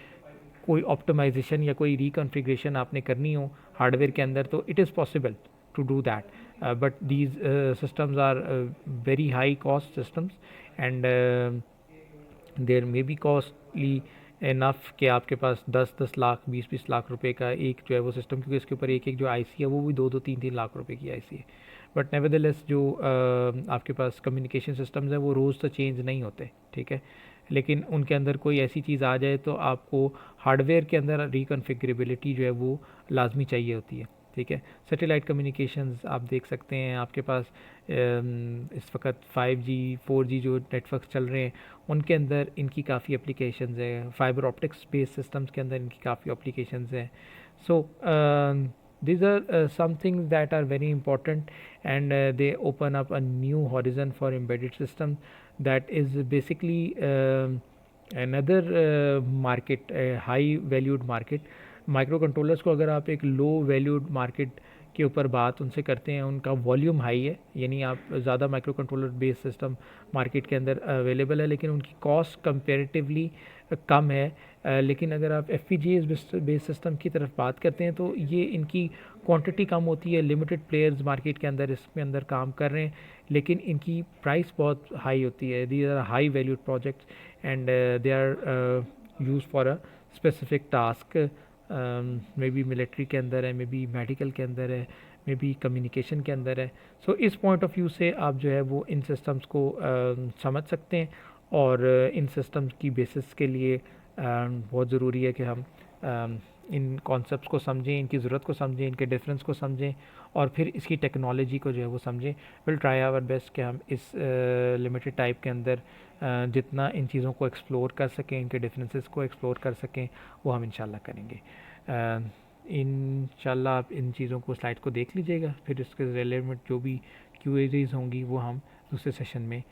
कोई ऑप्टिमाइजेशन या कोई रिकॉन्फ़िगरेशन आपने करनी हो हार्डवेयर के अंदर तो it is possible to do that but these systems are very high cost systems and there may be costly enough कि आपके पास 10-10 लाख 20-20 लाख रुपए का एक जो है वो सिस्टम क्योंकि इसके ऊपर एक जो IC है वो भी 2-2 3-3 लाख रुपए की IC है बट नेवरदलेस जो आपके पास कम्युनिकेशन सिस्टम्स है वो रोज़ तो चेंज नहीं होते ठीक है लेकिन उनके अंदर कोई ऐसी चीज़ आ जाए तो आपको हार्डवेयर के अंदर रिकॉन्फ़िगरेबिलिटी जो है वो लाजमी चाहिए होती है ठीक है सैटेलाइट कम्युनिकेशंस आप देख सकते हैं आपके पास इस वक्त 5G 4G जो नेटवर्क चल रहे हैं उनके अंदर इनकी काफ़ी एप्लीकेशंस है फाइबर ऑप्टिक्स बेस्ड सिस्टम्स के अंदर इनकी काफ़ी एप्लीकेशंस हैं सो these are some things that are very important and they open up a new horizon for embedded systems that is basically another market a high valued market micro controllers को अगर आप एक लो valued market के ऊपर बात उनसे करते हैं उनका वॉल्यूम हाई है यानी आप ज़्यादा micro controller based system market के अंदर अवेलेबल है लेकिन उनकी कॉस्ट कंपेरेटिवली कम है लेकिन अगर आप FPGAs बेस्ड सिस्टम की तरफ बात करते हैं तो ये इनकी क्वांटिटी कम होती है लिमिटेड प्लेयर्स मार्केट के अंदर इसमें अंदर काम कर रहे हैं लेकिन इनकी प्राइस बहुत हाई होती है these are high valued projects and they are use for a specific task may be military के अंदर है मे बी मेडिकल के अंदर है मे बी कम्युनिकेशन के अंदर है सो इस पॉइंट ऑफ व्यू से आप जो है वो इन सिस्टम्स को समझ सकते हैं और इन सिस्टम्स की बेसिस के लिए बहुत ज़रूरी है कि हम इन कॉन्सेप्ट्स को समझें इनकी ज़रूरत को समझें इनके डिफरेंस को समझें और फिर इसकी टेक्नोलॉजी को जो है वो समझें विल ट्राई आवर बेस्ट कि हम इस लिमिटेड टाइप के अंदर जितना इन चीज़ों को एक्सप्लोर कर सकें इनके डिफरेंसेस को एक्सप्लोर कर सकें वो हम इंशाल्लाह करेंगे इंशाल्लाह आप इन चीज़ों को स्लाइड को देख लीजिएगा फिर इसके रिलेवेंट जो भी क्यूरीज होंगी वो हम दूसरे सेशन में